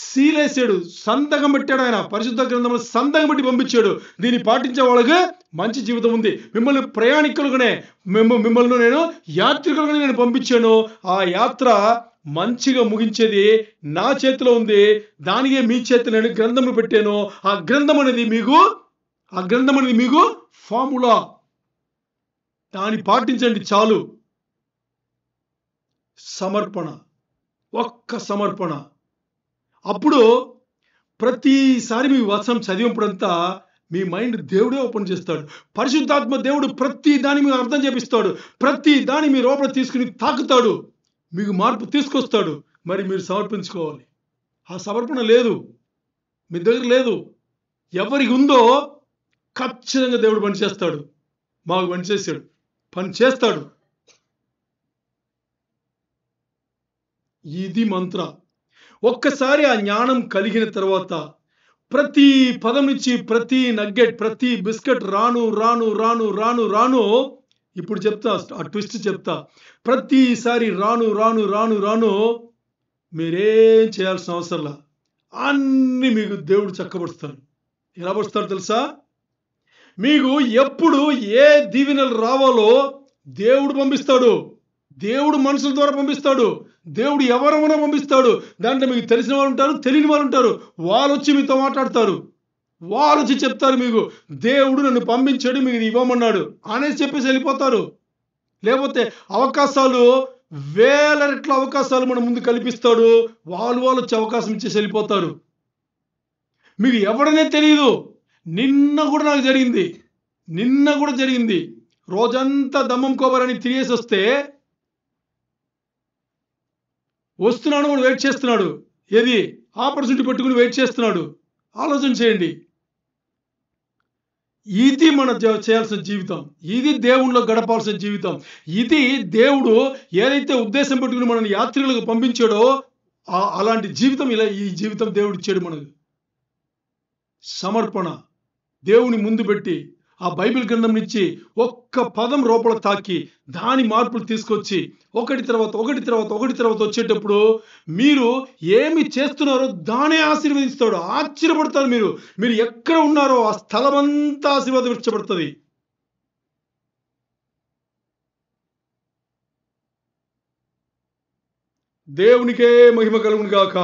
[SPEAKER 1] సీలేసాడు, సంతకం పెట్టాడు. ఆయన పరిశుద్ధ గ్రంథంలో సంతకం పెట్టి పంపించాడు. దీన్ని పాటించే వాళ్ళకి మంచి జీవితం ఉంది. మిమ్మల్ని ప్రయాణికులుగానే మిమ్మల్ని నేను యాత్రికులుగానే నేను పంపించాను. ఆ యాత్ర మంచిగా ముగించేది నా చేతిలో ఉంది. దానికే మీ చేతిలో నేను గ్రంథములు పెట్టాను. ఆ గ్రంథం అనేది మీకు ఫార్ములా. దాన్ని పాటించండి చాలు. ఒక్క సమర్పణ. అప్పుడు ప్రతిసారి మీ వచనం చదివినప్పుడంతా మీ మైండ్ దేవుడే ఓపెన్ చేస్తాడు. పరిశుద్ధాత్మ దేవుడు ప్రతి దాన్ని మీరు అర్థం చేపిస్తాడు. ప్రతి దాన్ని మీ లోపల తీసుకుని తాకుతాడు. మీకు మార్పు తీసుకొస్తాడు. మరి మీరు సమర్పించుకోవాలి. ఆ సమర్పణ లేదు, మీ దగ్గర లేదు. ఎవరికి ఉందో ఖచ్చితంగా దేవుడు పనిచేస్తాడు. మాకు పనిచేసాడు, పని చేస్తాడు. ఇది మంత్ర. ఒక్కసారి ఆ జ్ఞానం కలిగిన తర్వాత ప్రతి పదం నుంచి ప్రతి నగ్గెట్, ప్రతి బిస్కెట్ రాను ఇప్పుడు చెప్తా, ఆ ట్విస్ట్ చెప్తా. ప్రతిసారి రాను మీరేం చేయాల్సిన అవసరంలా. అన్ని మీకు దేవుడు చక్కబరుస్తాడు. ఎలా పరుస్తాడు తెలుసా? మీకు ఎప్పుడు ఏ దీవెనలు రావాలో దేవుడు పంపిస్తాడు. దేవుడు మనుషుల ద్వారా పంపిస్తాడు. దేవుడు ఎవరైనా పంపిస్తాడు. దాంట్లో మీకు తెలిసిన వాళ్ళు ఉంటారు, తెలియని వాళ్ళు ఉంటారు. వాళ్ళు వచ్చి మీతో మాట్లాడతారు. వాళ్ళు వచ్చి చెప్తారు మీకు, దేవుడు నన్ను పంపించాడు, మీకు ఇవ్వమన్నాడు అనేసి చెప్పేసి వెళ్ళిపోతారు. లేకపోతే అవకాశాలు, వేల రెట్ల అవకాశాలు మన ముందు కల్పిస్తాడు. వాళ్ళు వచ్చి అవకాశం ఇచ్చేసి వెళ్ళిపోతారు. మీకు ఎవడనే తెలియదు. నిన్న కూడా జరిగింది. రోజంతా దమ్మం కోబరని తిరిగేసి వస్తున్నాడు, కూడా వెయిట్ చేస్తున్నాడు. ఏది ఆపర్చునిటీ పెట్టుకుని వెయిట్ చేస్తున్నాడు. ఆలోచన చేయండి. ఇది మన చేయాల్సిన జీవితం. ఇది దేవుళ్ళో గడపాల్సిన జీవితం. ఇది దేవుడు ఏదైతే ఉద్దేశం పెట్టుకుని మనల్ని యాత్రికులకు పంపించాడో అలాంటి జీవితం, ఈ జీవితం దేవుడు ఇచ్చాడు మనకు. సమర్పణ దేవుని ముందు పెట్టి ఆ బైబిల్ గ్రంథం నుంచి ఒక్క పదం లోపల తాకి దాని మార్పులు తీసుకొచ్చి ఒకటి తర్వాత వచ్చేటప్పుడు మీరు ఏమి చేస్తున్నారో దానే ఆశీర్వదిస్తాడు. ఆశ్చర్యపడతారు. మీరు ఎక్కడ ఉన్నారో ఆ స్థలమంతా ఆశీర్వాదపరచబడుతుంది. దేవునికే మహిమ కలుగును గాక.